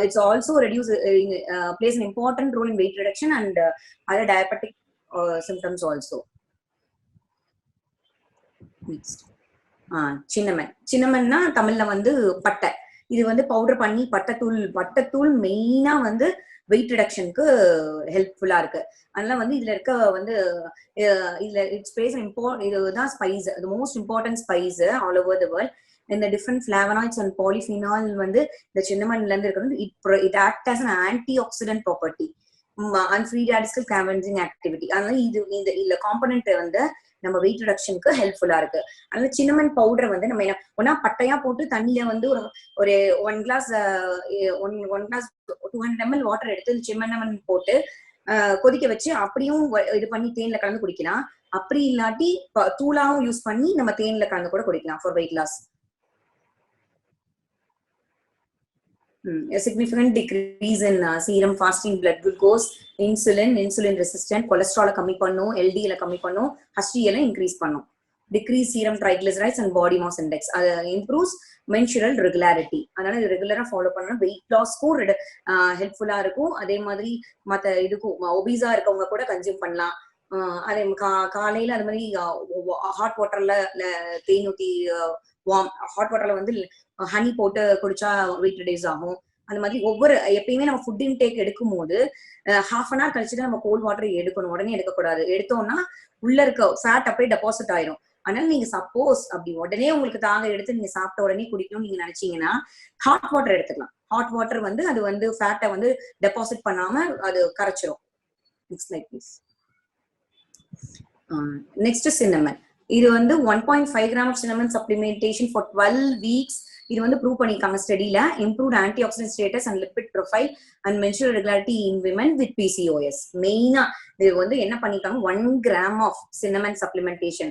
it's also plays an important role in weight reduction and other diabetic symptoms also. Next, சின்னமன்னா தமிழ்ல வந்து பட்டை. இது வந்து பவுடர் பண்ணி பட்டைத்தூள் மெயினா வந்து வெயிட் ரிடக்ஷனுக்கு ஹெல்ப்ஃபுல்லா இருக்கு. அதனால வந்து இதுல இருக்க வந்து இதுல இட்ஸ் பிளேஸ் இதுதான் spice, the most important spice all over the world. இந்த டிஃப்ரெண்ட் ஃபிளாவனாய்ட்ஸ் அண்ட் பாலிஃபினால் வந்து இந்த சின்னமன்ல இருந்து இருக்கிறது. It act as an antioxidant property and free radical scavenging activity. அதனால இந்த காம்பனன்ட் வந்து நம்ம வெயிட் ரிடக்ஷனுக்கு ஹெல்ப்ஃபுல்லா இருக்கு. அதனால சின்னமன் பவுடர் வந்து நம்ம என்ன ஒன்னா பட்டையா போட்டு தண்ணியில வந்து ஒரு 1 கிளாஸ் 200 ml வாட்டர் எடுத்து சின்னமன் போட்டு கொதிக்க வச்சு அப்படியும் இது பண்ணி தேன்ல கலந்து குடிக்கலாம். அப்படி இல்லாட்டி தூளாவும் யூஸ் பண்ணி நம்ம தேன்ல கலந்து கூட குடிக்கலாம் for weight loss. A significant decrease in serum fasting blood glucose, insulin resistant, cholesterol கம்மி பண்ணும், LDL கம்மி பண்ணும், HDL இன்க்ரீஸ் பண்ணும். Decrease serum triglycerides and body mass index. Improves menstrual regularity. அதனால இது ரெகுலரா ஃபாலோ பண்ணா வெயிட் லாஸ்க்கும் ஹெல்ப்ஃபுல்லா இருக்கும். அதே மாதிரி மத்த இதுக்கும் ஒபீஸா இருக்கவங்க கூட கன்சியூம் பண்ணலாம். அதே காலையில அது மாதிரி ஹாட் வாட்டர்ல தேன் ஊத்தி ஹாட் வாட்டர்ல வந்து ஹனி போட்டு குடிச்சா வெயிட் ரெடியூஸ் ஆகும். அந்த மாதிரி எப்பயுமே நம்ம ஃபுட் இன்டேக் எடுக்கும் போது ஹாஃப் அன் ஹவர் கழிச்சுதான் நம்ம கோல்ட் வாட்டர் எடுக்கணும், உடனே எடுக்கக்கூடாது. எடுத்தோம்னா உள்ள இருக்க ஃபேட் அப்படியே டெபாசிட் ஆயிரும். அதனால நீங்க சப்போஸ் அப்படி உடனே உங்களுக்கு எடுத்து நீங்க சாப்பிட்ட உடனே குடிக்கணும்னு நீங்க நினைச்சீங்கன்னா ஹாட் வாட்டர் எடுத்துக்கலாம். ஹாட் வாட்டர் வந்து அது வந்து ஃபேட்டை வந்து டெபாசிட் பண்ணாம அது கரைச்சிரும். Next like please. Next cinnamon. இது வந்து 1.5 gram of cinnamon supplementation for 12 weeks. இது வந்து ப்ரூவ் பண்ணிருக்காங்க ஸ்டடியில. Improved antioxidant status and lipid profile and menstrual regularity in women with PCOS. மெயினா இது வந்து என்ன பண்ணிருக்காங்க, 1 gram of cinnamon supplementation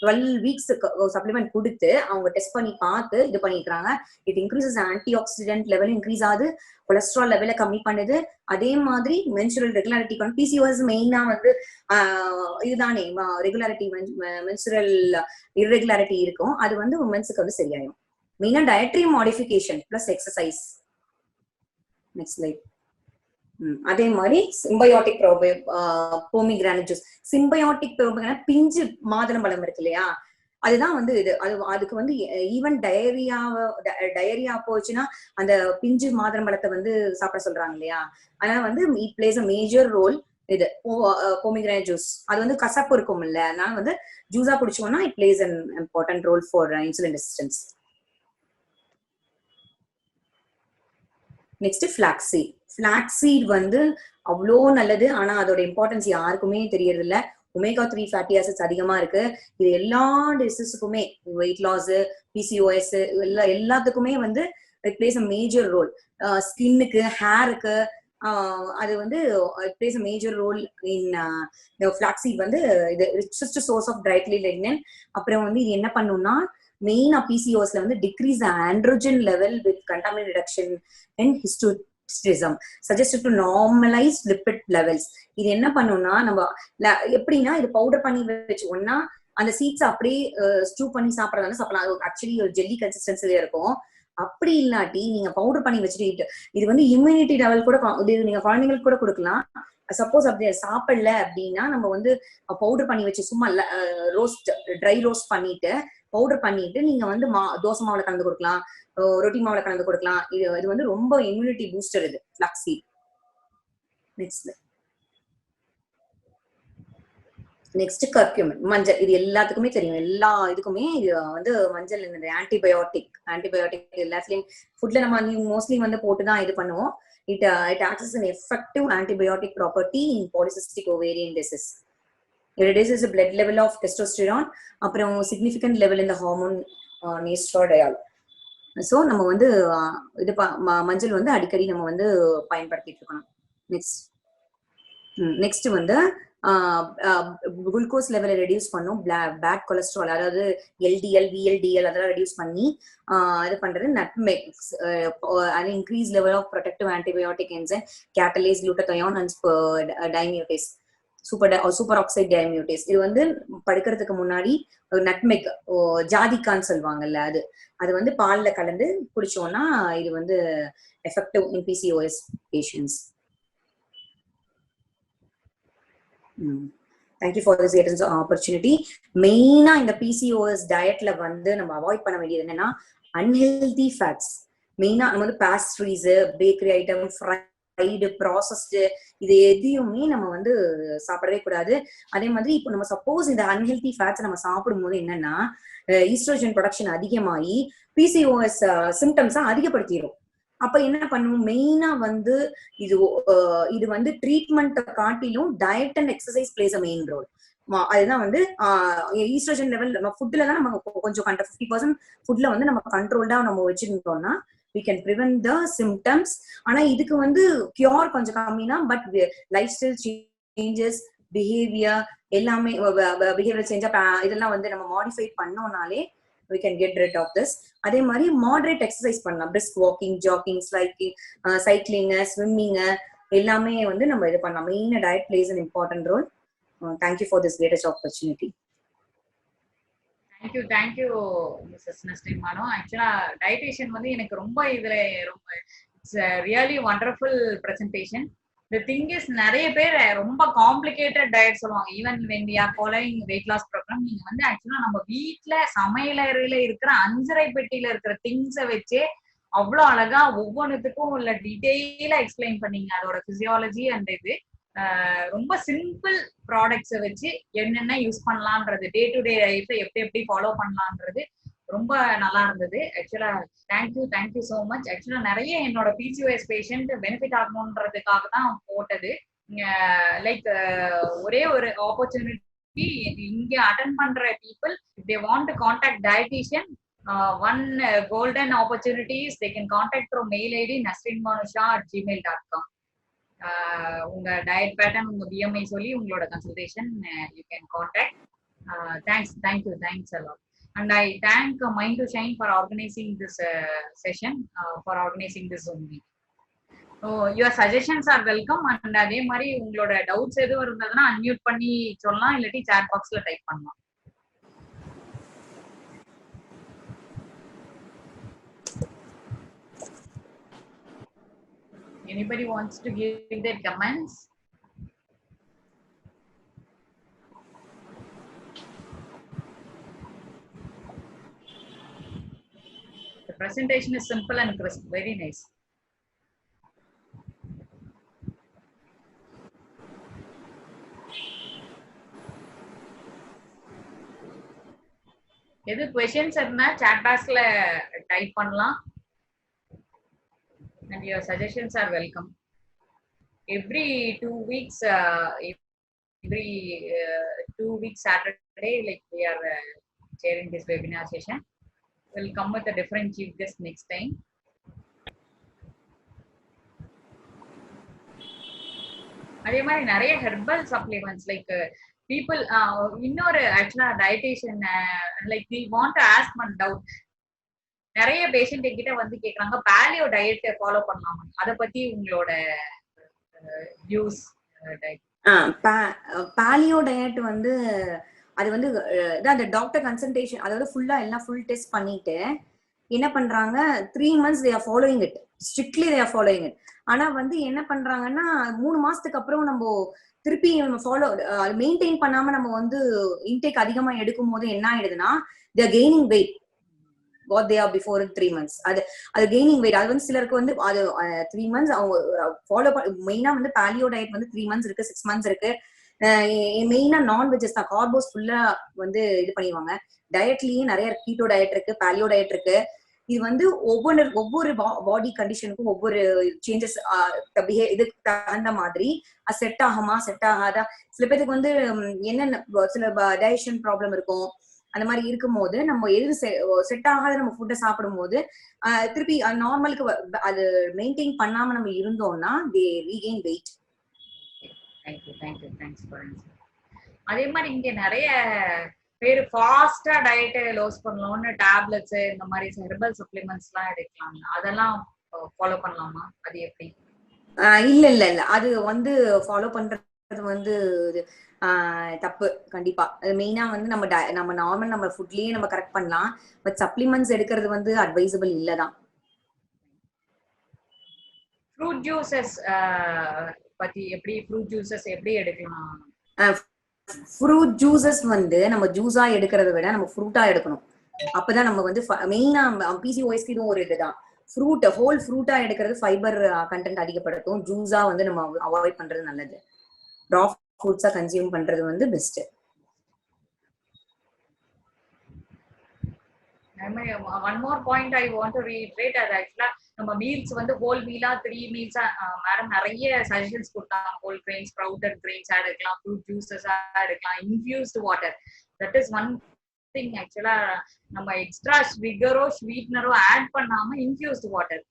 12 weeks supplement கொடுத்து அவங்க டெஸ்ட் பண்ணி பார்த்து இது பண்ணிருக்காங்க. It increases anti accident level increase ஆகுது, கொலஸ்ட்ரால் லெவலை கம்மி பண்ணுது. அதே மாதிரி மென்சுரல் ரெகுலாரிட்டி PCOS மெயினா வந்து இதுதானே ரெகுலாரிட்டி மென்சுரல் இர்ரெகுலாரிட்டி இருக்கும், அது வந்து உமன்ஸுக்கு வந்து சரியாயிடும். மெயினா dietary modification plus exercise. Next slide. அதே மாதிரி சிம்பயோட்டிக் போமிகிரானட் ஜூஸ். சிம்பயோட்டிக் பிஞ்சு மாதுளம்பழம் இருக்கு இல்லையா, அதுதான் வந்து அதுக்கு வந்து ஈவன் டயரியா போச்சுன்னா அந்த பிஞ்சு மாதுளம்பழத்தை வந்து சாப்பிட சொல்றாங்க இல்லையா. அதனால வந்து it plays a major role. இது போமிகிரானட் ஜூஸ் அது வந்து கசப்பு இருக்கும் இல்ல, அதனால வந்து ஜூஸா குடிச்சோம்னா it plays an important role for insulin resistance. Next flaxseed. Flaxseed வந்து அவ்வளோ நல்லது, ஆனா அதோட இம்பார்ட்டன்ஸ் யாருக்குமே தெரியறது இல்ல. ஒமேகா 3 ஃபேட்டி ஆசிட்ஸ் அதிகமா இருக்கு. இது எல்லா டிசீஸுக்குமே, வெயிட் லாஸ், PCOS எல்லாத்துக்குமே வந்து it plays a major role. ஸ்கின்னுக்கு, ஹேருக்கு அது வந்து it plays a major role in flaxseed. வந்து இது richest source of dietary lignan. அப்புறம் வந்து இது என்ன பண்ணும்னா மெயினா PCOSல வந்து decrease androgen level with concomitant reduction and hirsutism suggested to normalise lipid levels. இது என்ன பண்ணும்னா நம்ம எப்படின்னா இது பவுடர் பண்ணி வச்சு ஒன்னா அந்த சீட்ஸ் அப்படியே ஸ்டூ பண்ணி சாப்பிடறதால சாப்பிடலாம். ஆக்சுவலி ஒரு ஜெல்லி கன்சிஸ்டன்சில இருக்கும். அப்படி இல்லாட்டி நீங்க பவுடர் பண்ணி வச்சுட்டு இது வந்து இம்யூனிட்டி லெவல் கூட நீங்க குழந்தைங்களுக்கு கூட கொடுக்கலாம். சப்போஸ் அப்படி சாப்பிடல அப்படின்னா நம்ம வந்து பவுடர் பண்ணி வச்சு சும்மா ட்ரை ரோஸ்ட் பண்ணிட்டு பவுடர் பண்ணிட்டு நீங்க வந்து தோசை மாவுல கலந்து கொடுக்கலாம், ரொட்டி மாவுல கலந்து கொடுக்கலாம். இது வந்து ரொம்ப இம்யூனிட்டி பூஸ்டர் இது ஃபிளாக்ஸீட். நெக்ஸ்ட் கர்க்யூமின், மஞ்சள். இது எல்லாத்துக்குமே தெரியும், எல்லா இதுக்குமே இது வந்து மஞ்சள் ஆன்டிபயோட்டிக் எல்லாத்துலயும் ஃபுட்ல நம்ம மோஸ்ட்லி வந்து போட்டுதான் இது பண்ணுவோம். it acts as an effective antibiotic property in polycystic ovarian disease. It reduces the blood level of testosterone, அப்புறம் significant level in the hormone estradiol. So நம்ம வந்து இது மஞ்சள் வந்து அடிக்கடி நம்ம வந்து பயன்படுத்திட்டு இருக்கணும். நெக்ஸ்ட் வந்து குளுக்கோஸ் லெவலை ரெடியூஸ் பண்ணும், பேட் கொலஸ்ட்ரால் அதாவது எல்டிஎல் விஎல்டிஎல் அதெல்லாம் ரெடியூஸ் பண்ணி இது பண்றது nutmeg, increase level of protective antibiotic enzyme catalase glutathione and dismutase superoxide dismutase. இது வந்து படுக்கிறதுக்கு முன்னாடி நட்மெக் ஜாதிக்கான்னு சொல்லுவாங்கல்ல, அது வந்து பால்ல கலந்து குடிச்சோம்னா இது வந்து effective in PCOS patients. Thank you for this opportunity. மெயினா இந்த PCOS டயட்ல வந்து நம்ம அவாய்ட் பண்ண வேண்டியது என்னன்னா அன்ஹெல்தி ஃபேட்ஸ். மெயினா நம்ம வந்து pastries, bakery item, fried, processed இது எதையுமே நம்ம வந்து சாப்பிடவே கூடாது. அதே மாதிரி இப்போ நம்ம சப்போஸ் இந்த அன்ஹெல்தி ஃபேட்ஸ் நம்ம சாப்பிடும் போது என்னன்னா ஈஸ்ட்ரோஜன் ப்ரொடக்ஷன் அதிகமாகி PCOS சிம்டம்ஸை அதிகப்படுத்திடும். அப்ப என்ன பண்ணுவோம், மெயினா வந்து இது வந்து ட்ரீட்மெண்ட்டை காட்டிலும் diet and exercise plays a main role. அதுதான் வந்து ஈஸ்ட்ரோஜன் லெவல் நம்ம ஃபுட்ல தான் நம்ம கொஞ்சம் 50% ஃபுட்ல வந்து நம்ம கண்ட்ரோல்டா நம்ம வச்சிருந்தோம்னா we can prevent the symptoms. ஆனா இதுக்கு வந்து கியூர் கொஞ்சம் கம்மினா, but life style changes, behaviour எல்லாமே பிஹேவியர் சேஞ்சா இதெல்லாம் வந்து நம்ம மாடிஃபை பண்ணோம்னாலே we can get rid of this. அதே மாதிரி மாடரேட் எக்ஸசைஸ் பண்ணலாம், brisk walking, jogging, cycling, swimming எல்லாமே வந்து நம்ம இது பண்ணலாம். Main diet place an important role. Thank you for this greatest opportunity. Thank you Mrs. Nasreen Mano. Actually dietitian வந்து எனக்கு ரொம்ப இதுல ரொம்ப it's a really wonderful presentation. The thing is நிறைய பேர் ரொம்ப காம்ப்ளிகேட்டட் டயட் சொல்லுவாங்க. Even when we are following weight loss program, நீங்க வந்து ஆக்சுவலா நம்ம வீட்ல சமையலறையில இருக்கிற அஞ்சரை பெட்டியில இருக்கிற திங்ஸை வச்சே அவ்வளவு அழகா ஒவ்வொன்றுத்துக்கும் உள்ள டீட்டெயிலா எக்ஸ்பிளைன் பண்ணீங்க. அதோட பிசியாலஜி அண்ட் இது ரொம்ப சிம்பிள் ப்ராடக்ட்ஸை வச்சு என்னென்ன யூஸ் பண்ணலான்றது, டே டு டே லைஃப்ல எப்படி ஃபாலோ பண்ணலான்றது ரொம்ப நல்லா இருந்தது. ஆக்சுவலா தேங்க்யூ ஸோ மச். ஆக்சுவலா நிறைய என்னோட PCOS பேஷண்ட் பெனிஃபிட் ஆகணுன்றதுக்காக தான் போட்டது. லைக் ஒரே ஒரு ஆப்பர்ச்சுனிட்டி இங்க அட்டென்ட் பண்ற people they want to contact dietitian, one golden opportunity is they can contact through mail ID nasreenmanusha@gmail.com. உங்க டயட் பேட்டர்ன், உங்க BMI சொல்லி உங்களோட consultation you can contact. Thanks a lot. And I thank Mind to Shine for organizing this session, for organizing this Zoom meeting. So your suggestions are welcome. And அதே மாதிரி உங்களோட டவுட்ஸ் எதுவும் இருந்ததுன்னா அன்மியூட் பண்ணி சொல்லலாம், இல்லாட்டி சாட் பாக்ஸ்ல டைப் பண்ணலாம். Anybody wants to give their comments? The presentation is simple and crisp. Very nice. எது questions இருந்தா chat boxல டைப் பண்ணலாம். And your suggestions are welcome. Every 2 weeks Saturday, like we are sharing this webinar session. We'll come with a different chief guest next time. அதே மாதிரி நிறைய ஹெர்பல் சப்ளிமெண்ட்ஸ் லைக் பீப்புள் இன்னொரு ஆக்சுவலா dietitian like we want to ask one doubt. நிறைய பேஷண்ட் என்கிட்ட வந்து கேக்குறாங்க பாலியோ டயட் ஃபாலோ பண்ணலாமா, அத பத்தி உங்களோட வியூஸ்? பாலியோ டயட் வந்து அது வந்து அந்த டாக்டர் கன்சல்டேஷன், அதாவது ஃபுல்லா எல்லாம் ஃபுல் டெஸ்ட் பண்ணிட்டு என்ன பண்றாங்க 3 months they are following it, strictly they are following it. ஆனா வந்து என்ன பண்றாங்கன்னா 3 மாசத்துக்கு அப்புறம் நம்ம திருப்பி நம்ம ஃபாலோ மெயின்டைன் பண்ணாம நம்ம வந்து இன்டேக் அதிகமா எடுக்கும் போது என்ன ஆயிடுதுன்னா they are gaining weight what they are before in 3 months. அது கெய்னிங் வெயிட். அது வந்து சிலருக்கு வந்து அது 3 months அவங்க ஃபாலோ மெயினா வந்து பாலியோ டயட் வந்து 3 months இருக்கு, 6 months இருக்கு. மெயினா நான்வெஜஸ் தான், கார்போஸ் ஃபுல்லா வந்து இது பண்ணிடுவாங்க. டயட்லயே நிறைய கீட்டோ டயட் இருக்கு, பாலியோ டயட் இருக்கு. இது வந்து ஒவ்வொரு பாடி கண்டிஷனுக்கும் ஒவ்வொரு சேஞ்சஸ் இதுக்கு தகுந்த மாதிரி செட் ஆகுமா செட் ஆகாதா. சில பேருக்கு வந்து என்னென்ன சில டைஜஷன் ப்ராப்ளம் இருக்கும், அந்த மாதிரி இருக்கும்போது நம்ம எது செட் ஆகாத நம்ம ஃபுட்டை சாப்பிடும் போது திருப்பி நார்மலுக்கு அது மெயின்டைன் பண்ணாம நம்ம இருந்தோம்னா they regain weight. Thanks for answer. அதே மாதிரி இங்க நிறைய பேர் ஃபாஸ்டா டயட்டை லாஸ் பண்ணலாம்னு டேப்லெட்ஸ் இந்த மாதிரி ஹெர்பல் சப்ளிமெண்ட்ஸ் எல்லாம் எடுக்கலாம். அதெல்லாம் ஃபாலோ பண்ணலாமா? அது எப்படி? இல்ல இல்ல இல்ல அது வந்து ஃபாலோ பண்றது வந்து தப்பு கண்டிப்பா. அது மெயினா வந்து நம்ம நார்மல் நம்ம ஃபுட்லயே நம்ம கரெக்ட் பண்ணலாம். பட் சப்ளிமெண்ட்ஸ் எடுக்கிறது வந்து அட்வைசபிள் இல்லதான். ஃப்ரூட் ஜூசஸ் பத்தி எப்படி, ஃப்ரூட் ஜூசஸ் எப்படி எடுக்கலாம்? ஃப்ரூட் ஜூசஸ் வந்து நம்ம ஜூஸா எடுக்கிறத விட நம்ம ஃப்ரூட்டா எடுக்கணும். அப்பதான் நம்ம வந்து மெயினா பிசிஓஎஸ்க்கு இதுவும் ஒரு இதுதான். ஃப்ரூட் ஹோல் ஃப்ரூட்டா எடுக்கிறது ஃபைபர் கண்டென்ட் அதிகப்படுத்தும். ஜூஸா வந்து நம்ம அவாய்ட் பண்றது நல்லது. ரா ஃப்ரூட்ஸா கன்சியூம் பண்றது வந்து best. One more point I want to reiterate. அது ஆக்சுவலா நம்ம மீல்ஸ் வந்து ஹோல் மீலா 3 மீல்ஸா மேடம் நிறைய சஜஷன்ஸ் கொடுத்தாங்க. ஹோல் கிரெயின்ஸ், ஸ்ப்ரவுட்டட் கிரெயின்ஸ் எடுக்கலாம், ஃப்ரூட் ஜூஸஸ் எடுக்கலாம், infused water. That is one thing. ஆக்சுவலா நம்ம எக்ஸ்ட்ரா ஸ்விகரோ ஸ்வீட்னரோ ஆட் பண்ணாம இன்ஃபியூஸ்டு வாட்டர்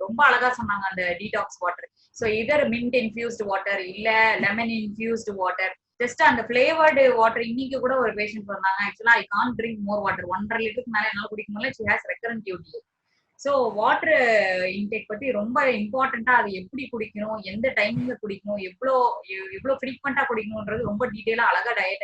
ரொம்ப அழகா சொன்னாங்க, அந்த டீடாக்ஸ் வாட்டர். ஸோ இதர் மின்ட் இன்ஃபியூஸ்டு வாட்டர் இல்ல லெமன் இன்ஃபியூஸ்டு வாட்டர், ஜஸ்ட் அந்த ஃபிளேவர்டு வாட்டர். இன்னைக்கு கூட ஒரு பேஷண்ட் சொன்னாங்க, ஆக்சுவலா I can't drink more water, 1.5 லிட்டருக்கு மேல என்னால குடிக்க முடியல. She has recurrent duty. So water intake பத்தி ரொம்ப இம்பார்ட்டண்டா, அது எப்படி குடிக்கணும், எந்த டைம்ல குடிக்கணும், எவ்வளோ ஃப்ரீக்வெண்டா குடிக்கணும்ன்றது ரொம்ப டீட்டெயிலா அழகா டயட்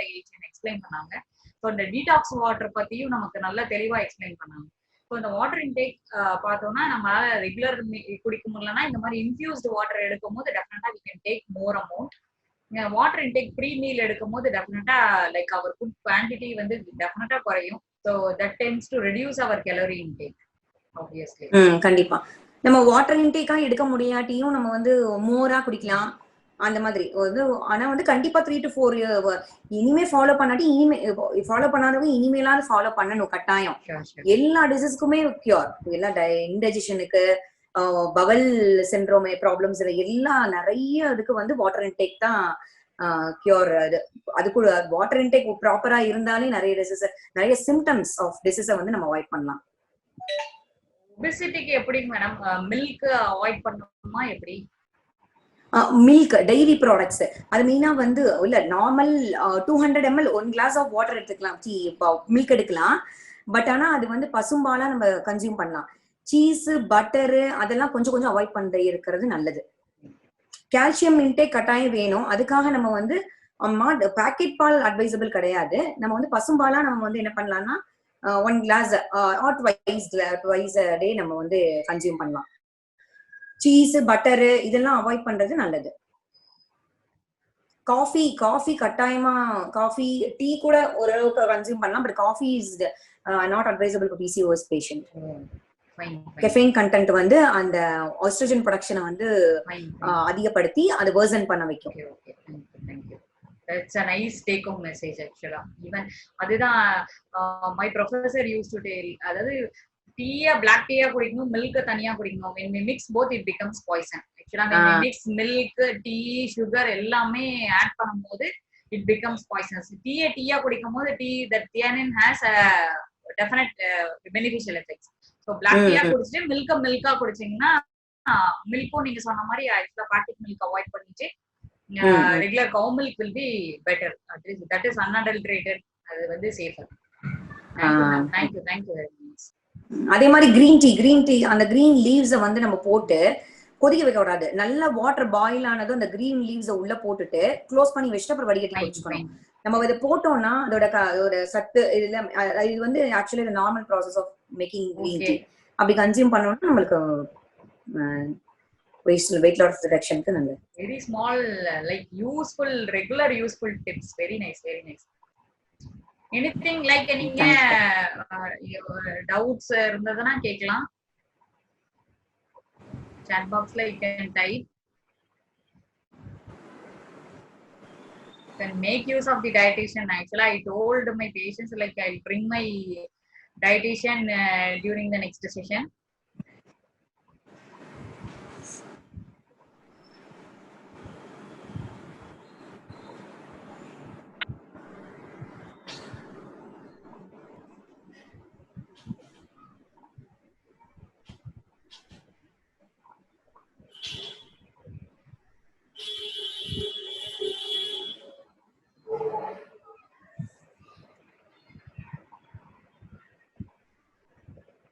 எக்ஸ்பிளைன் பண்ணாங்க. ஸோ இந்த டீடாக்ஸ் வாட்டர் பத்தியும் நமக்கு நல்ல தெளிவா எக்ஸ்பிளைன் பண்ணாங்க. ஸோ இந்த வாட்டர் இன்டேக் பார்த்தோம்னா நம்மளால ரெகுலர் குடிக்க முடியலன்னா இந்த மாதிரி இன்ஃபியூஸ்டு வாட்டர் எடுக்கும் போது டெஃபினட்டா we can take more amount. Water intake pre meal எடுக்கும் போது டெஃபினட்டா லைக் அவர் ஃபுட் குவான்டிட்டி வந்து டெஃபினட்டா குறையும். So that tends to reduce our calorie intake obviously. கண்டிப்பா நம்ம வாட்டர் இன்டேக்கா எடுக்க முடியாட்டியும் நம்ம வந்து மோரா குடிக்கலாம் அந்த மாதிரி வந்து. ஆனா வந்து கண்டிப்பா 3 to 4 இனிமே ஃபாலோ பண்ணாட்டி இனிமே ஃபாலோ பண்ணாதவங்க இனிமேலாவது ஃபாலோ பண்ணணும் கட்டாயம். எல்லா டிசீஸ்க்குமே கியூர். எல்லா இன்டைஜஷனுக்கு, பவல் சிண்ட்ரோம் ப்ராப்ளம்ஸ் எல்லா நிறைய இதுக்கு வந்து வாட்டர் இன்டேக் தான் கியூர். அது கூட வாட்டர் இன்டேக் ப்ராப்பரா இருந்தாலே நிறைய டிசீஸ், நிறைய சிம்டம்ஸ் ஆஃப் டிசீஸை வந்து நம்ம அவாய்ட் பண்ணலாம். ஒபிசிட்டிக்கு எப்படி மேடம் மில்க் அவாய்ட் பண்ணணுமா எப்படி? மில்க் டைரி ப்ராடக்ட்ஸ் அது மெயினா வந்து இல்ல normal 200 ml 1 glass of water எடுத்துக்கலாம், மில்க் எடுக்கலாம். பட் ஆனா அது வந்து பசும்பாலா நம்ம கன்சியூம் பண்ணலாம். சீஸ், பட்டரு அதெல்லாம் கொஞ்சம் கொஞ்சம் அவாய்ட் பண்ண இருக்கிறது நல்லது. கால்சியம் இன்டேக் கட்டாயம் வேணும். அதுக்காக நம்ம வந்து பேக்கெட் பால் அட்வைசபிள் கிடையாது. நம்ம வந்து பசும்பாலா நம்ம வந்து என்ன பண்ணலாம்னா 1 glass or twice a day நம்ம வந்து கன்சியூம் பண்ணலாம். சீஸ், பட்டரு இதெல்லாம் அவாய்ட் பண்றது நல்லது. காஃபி கட்டாயமா, காஃபி, டீ கூட ஓரளவுக்கு கன்சியூம் பண்ணலாம். But coffee is not advisable for PCOS patient. Caffeine content வந்து அந்த ஆஸ்ட்ரோஜன் ப்ரொடக்ஷனை வந்து அதிகப்படுத்தி அதை வர்சன் பண்ண வைக்கும். That's a nice take home message actually. Even அதுதான் my professor used to tell, அதாவது டீயா பிளாக் டீயா குடிக்கணும், மில்க் தனியா குடிக்கணும். when we mix both it becomes poison. actually when we mix milk, tea, sugar எல்லாமே ஆட் பண்ணும்போது it becomes poisonous. டீயா குடிக்கும்போது the theanine has a definite beneficial effects. so black டீயா குடிச்சிட்டு மில்கா குடிச்சீங்கன்னா, மில்க்கும் நீங்க சொன்ன மாதிரி ஆக்சுவலா பாக்கெட் மில்க் அவாய்ட் பண்ணிட்டு regular cow milk will be better. That is unadulterated. அது வந்து safer. Thank you very much. அதே மாதிரி கிரீன் டீ அந்த கிரீன் லீவ்ஸை வந்து நம்ம போட்டு கொதிக்க வைக்க கூடாது. நல்ல வாட்டர் பாயில் ஆனதும் அந்த கிரீன் லீவ்ஸை உள்ள போட்டுட்டு க்ளோஸ் பண்ணி வச்சுட்டு அப்புறம் வடிகட்டி குடிச்சுக்கணும். நம்ம இதை போட்டோம்னா அதோட சத்து இது வந்து actually normal process of making green tea. அப்படி கன்சியூம் பண்ணோம்னா நம்மளுக்கு weight loss reduction க்கு நல்லது. Very small like useful regular useful tips. Very nice. Anything like நீங்க doubts இருந்ததுன்னா கேட்கலாம். chat boxல you can type. You can make use of the dietitian. Actually I told my patients like I'll bring my dietitian during the next session.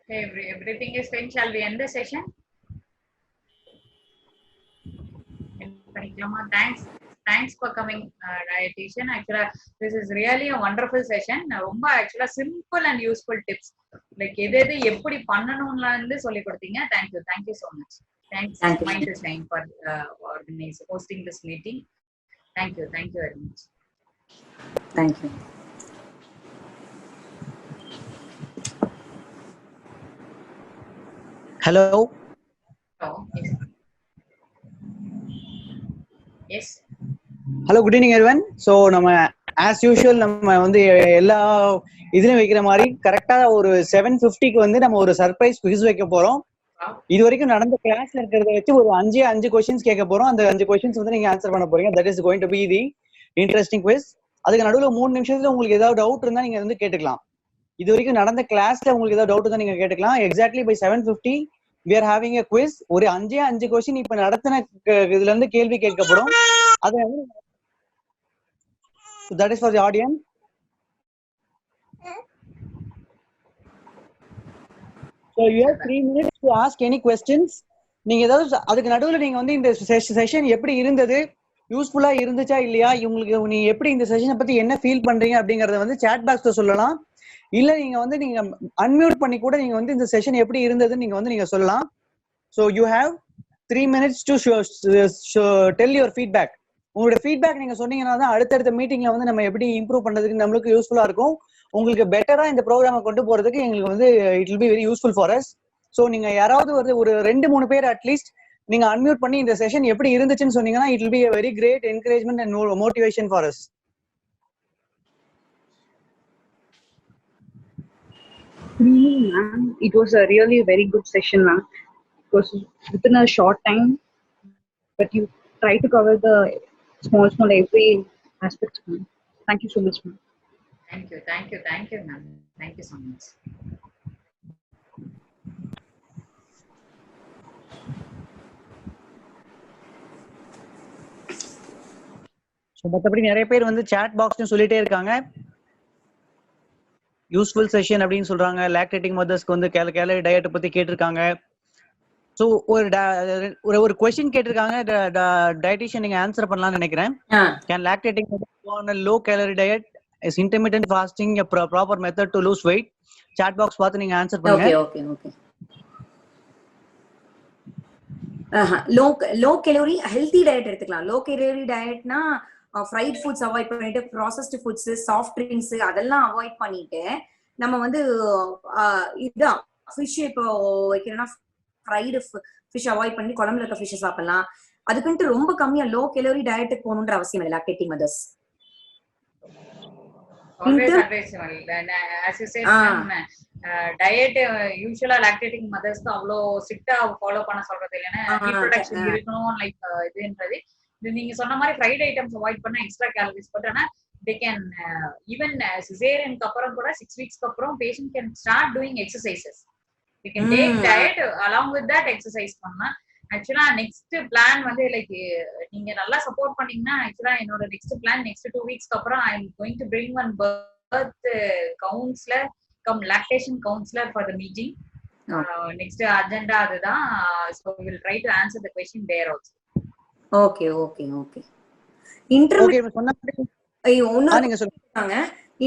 Okay, everything is fine. Shall we end the session? Thanks for coming, dietitian. Actually, this is really a wonderful session. ரொம்ப actually simple and useful tips. Like எது எப்படி பண்ணணும்ல இருந்து சொல்லி கொடுத்தீங்க. Thank you so much. Thanks Mind to Shine for hosting this meeting. Thank you very much. Thank you. Hello. Yes. Hello, good evening everyone. So நம்ம as usual நம்ம வந்து எல்லா இதுலயும் வைக்கிற மாதிரி கரெக்டா ஒரு 7:50க்கு வந்து நம்ம ஒரு சர்ப்ரைஸ் குவிஸ் வைக்க போறோம். இது வரைக்கும் நடந்த கிளாஸ்ல இருக்கிறத வச்சு ஒரு 5 கொஸ்டின்ஸ் கேட்க போறோம். அந்த 5 கொஸ்டின்ஸ் வந்து நீங்க ஆன்சர் பண்ண போறீங்க. That is going to be the interesting quiz. அதுக்கு நடுவுல 3 நிமிஷத்துல உங்களுக்கு ஏதாவது டவுட் இருந்தா நீங்க வந்து கேட்டுக்கலாம். இது வரைக்கும் நடந்த கிளாஸ்ல உங்களுக்கு ஏதாவது டவுட் இருந்தா நீங்க கேட்டுக்கலாம். Exactly by 7:50 we are having a quiz. ஒரு 5 கொஸ்டின் இப்ப நடத்தின இதுல இருந்து கேள்வி கேட்கப்படும். அது that is for the audience. So you have 3 minutes to ask any questions. நீங்க ஏதாவது அதுக்கு நடுவுல நீங்க வந்து இந்த செஷன் எப்படி இருந்தது, யூஸ்ஃபுல்லா இருந்துச்சா இல்லையா, உங்களுக்கு நீ எப்படி இந்த செஷனை பத்தி என்ன ஃபீல் பண்றீங்க அப்படிங்கறத வந்து சாட் பாக்ஸ்ல சொல்லலாம். இல்ல நீங்க வந்து நீங்க அன்மியூட் பண்ணி கூட நீங்க வந்து இந்த செஷன் எப்படி இருந்ததுன்னு நீங்க சொல்லலாம். So you have 3 minutes to tell your feedback. உங்களோட ஃபீட்பேக் நீங்க சொன்னீங்கன்னா தான் அடுத்தடுத்த மீட்டிங்ல வந்து நம்ம எப்படி இம்ப்ரூவ் பண்றதுக்கு நம்மளுக்கு யூஸ்ஃபுல்லா இருக்கும். உங்களுக்கு பெட்டரா இந்த ப்ரோக்ராமை கொண்டு போறதுக்கு எங்களுக்கு வந்து it will be very useful for us. So நீங்க யாராவது ஒரு 2-3 பேர் அட்லீஸ்ட் நீங்க அன்மியூட் பண்ணி இந்த செஷன் எப்படி இருந்துச்சுன்னு சொன்னீங்கன்னா it will be a very great encouragement and motivation for us. Good evening, ma'am. It was a really very good session, ma'am. It was within a short time, but you try to cover the small every aspect, ma'am. Thank you so much, ma'am. Thank you, ma'am. Thank you so much. மற்றபடி நிறைய பேர் வந்து சாட் பாக்ஸ்னு சொல்லிட்டே இருக்காங்க. யூஸ்ஃபுல் செஷன் அப்படின்னு சொல்றாங்க. லாக்டேட்டிங் மதர்ஸ்க்கு வந்து கேலரி டயட் பத்தி கேட்டிருக்காங்க. ஸோ ஒரு கொஸ்டின் கேட்டிருக்காங்க, டயட்டிஷியன் நீங்க ஆன்சர் பண்ணலாம்னு நினைக்கிறேன். Can lactating on a low calorie diet is intermittent fasting a proper method to lose weight? Chat box பார்த்து நீங்க ஆன்சர் பண்ணுங்க. Okay low calorie healthy diet எடுத்துக்கலாம். லோ கலோரி டயட்னா ஃப்ரைட் ஃபுட்ஸ் அவாய்ட் பண்ணிட்டு, ப்ராசஸ்டு ஃபுட்ஸ், சாஃப்ட் ட்ரிங்க்ஸ் அதெல்லாம் அவாய்ட் பண்ணிட்டு நம்ம வந்து இதுதான் ஃபிஷ் இப்போ வைக்கிறோம்னா ஃப்ரைடு ஃபிஷ் அவாய்ட் பண்ணி குழம்புல இருக்க ஃபிஷ் சாப்பிடலாம். அதுக்குன்ட்டு ரொம்ப கம்மியா லோ கலோரி டயட்டுக்கு போகணுன்ற அவசியம் இல்லை. Lactating mothers always advisable. As you said, diet usually lactating mothers க்கு அவ்வளோ ஸ்ட்ரிக்ட்டா ஃபாலோ பண்ண சொல்றது இல்லைன்னா ரீப்ரொடக்ஷன் இருக்கணும் லைக் இதுன்றது. இது நீங்க சொன்ன மாதிரி ஃப்ரைட் ஐட்டம்ஸ் அவாய்ட் பண்ண எக்ஸ்ட்ரா கேலரிஸ் பட் ஆனா they can even cesarean க்கு அப்புறம் கூட 6 வீக்ஸ்க்கு அப்புறம் patient can start doing exercises. We can take diet along with that exercise பண்ணலாம். ஆக்சுவலா நெக்ஸ்ட் பிளான் வந்து லைக் நீங்க நல்லா சப்போர்ட் பண்ணீங்கன்னா ஆக்சுவலா என்னோட நெக்ஸ்ட் பிளான் நெக்ஸ்ட் 2 வீக்ஸ்க்கு அப்புறம் I am going to bring one birth counsellor cum lactation counsellor for the meeting. Next agenda அதுதான். So we will try to answer the question there also. Okay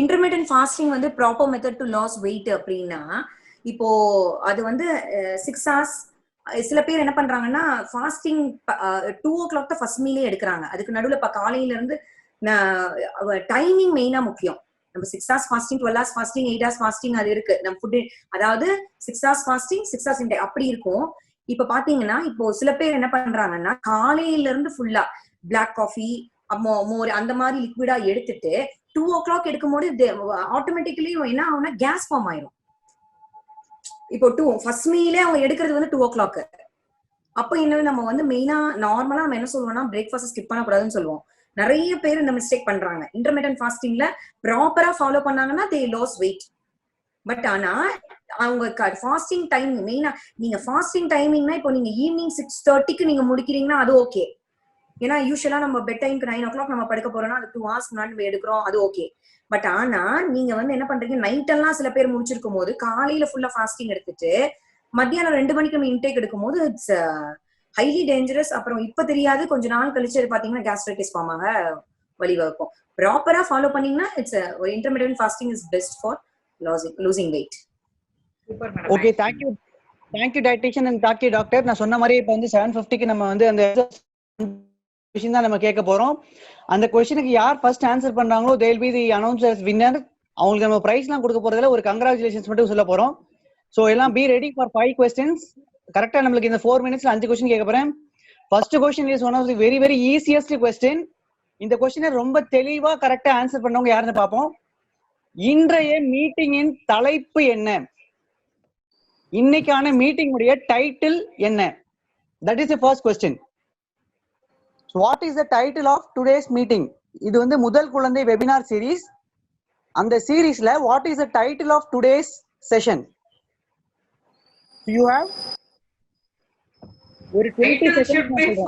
intermittent fasting வந்து proper method to loss weight அப்படின்னா இப்போ அது வந்து 6 hours. சில பேர் என்ன பண்றாங்கன்னா ஃபாஸ்டிங் 2 o'clock தான் ஃபர்ஸ்ட் மீலே எடுக்கிறாங்க. அதுக்கு நடுவுல இப்ப காலையில இருந்து டைமிங் மெயினா முக்கியம். நம்ம 6 hours fasting, 12 hours fasting, 8 hours fasting அது இருக்கு. நம்ம ஃபுட் அதாவது 6 hours ஃபாஸ்டிங், 6 hours இன்டேக் அப்படி இருக்கும். இப்ப பாத்தீங்கன்னா இப்போ சில பேர் என்ன பண்றாங்கன்னா காலையில இருந்து ஃபுல்லா பிளாக் காஃபி மோர் அந்த மாதிரி லிக்விடா எடுத்துட்டு 2 o'clock எடுக்கும்போது ஆட்டோமேட்டிக்கலி என்ன ஆகும்னா கேஸ் ஃபார்ம் ஆயிரும். இப்போ ஃபர்ஸ்ட் மீலே அவங்க எடுக்கிறது வந்து 2 o'clock. அப்ப என்ன நம்ம வந்து மெயினா நார்மலா நம்ம என்ன சொல்லுவோம்னா பிரேக்ஃபாஸ்ட் ஸ்கிப் பண்ணக்கூடாதுன்னு சொல்லுவோம். நிறைய பேர் இந்த மிஸ்டேக் பண்றாங்க. இன்டர்மிட்டன்ட் ஃபாஸ்டிங்ல ப்ராப்பரா ஃபாலோ பண்ணாங்கன்னா தே லாஸ் வெயிட். பட் ஆனா அவங்க ஃபாஸ்டிங் டைமிங் மெயினா நீங்க ஃபாஸ்டிங் டைமிங்னா இப்போ நீங்க ஈவினிங் 6:30க்கு நீங்க முடிக்கிறீங்கன்னா அது ஓகே. ஏன்னா யூஸ்வலா நம்ம பெட் டைம்க்கு 9 o'clock நம்ம படுக்க போறோம்னா அது 2 hours முன்னாடி நம்ம எடுக்கிறோம், அது ஓகே. பட் ஆனா நீங்க வந்து என்ன பண்றீங்க, நைட் எல்லாம் சில பேர் முடிச்சிருக்கும் போது காலையில ஃபுல்லா ஃபாஸ்டிங் எடுத்துட்டு மத்தியானம் 2 மணிக்கு நம்ம இன்டேக் எடுக்கும் போது இட்ஸ் ஹைலி டேஞ்சரஸ். அப்புறம் இப்ப தெரியாது, கொஞ்ச நாள் கழிச்சு பாத்தீங்கன்னா கேஸ்ட்ரைட்டிஸ் ஃபார்ம் ஆக வழிவகுக்கும். ப்ராப்பரா ஃபாலோ பண்ணீங்கன்னா it's intermediate fasting is best for losing wait. Super madam. Okay, thank you dietitian and thank you doctor. நான் சொன்ன மாதிரி இப்போ வந்து 7:50க்கு நம்ம வந்து அந்த கொஸ்டின் தான் நம்ம கேட்க போறோம். அந்த கொஸ்டினுக்கு யார் ஃபர்ஸ்ட் ஆன்சர் பண்றாங்களோ they will be the announced as winner. அவங்களுக்கு நம்ம பிரைஸ்லாம் கொடுக்க போறதுல ஒரு கங்க்ராச்சுலேஷன்ஸ் மட்டும் சொல்ல போறோம். ஸோ எல்லாம் பி ரெடி ஃபார் 5 questions. கரெக்டா நம்மளுக்கு இந்த 4 minutesல 5 கொஸ்டின் கேட்க போறேன். First question is one of the very very easiest question. இந்த கொஸ்டினை ரொம்ப தெளிவா கரெக்டா ஆன்சர் பண்ணவங்க யாருன்னு பார்ப்போம். இன்றைய மீட்டிங்கின் தலைப்பு என்ன? இன்னைக்கான மீட்டிங் உடைய டைட்டில் என்ன? That is the first question. What is the title of today's meeting? இது வந்து முதல் குழந்தை வெபினார் சீரீஸ். அந்த சீரீஸ்ல what is the title of today's session? You have ஒரு 20 செகண்ட்ஸ்.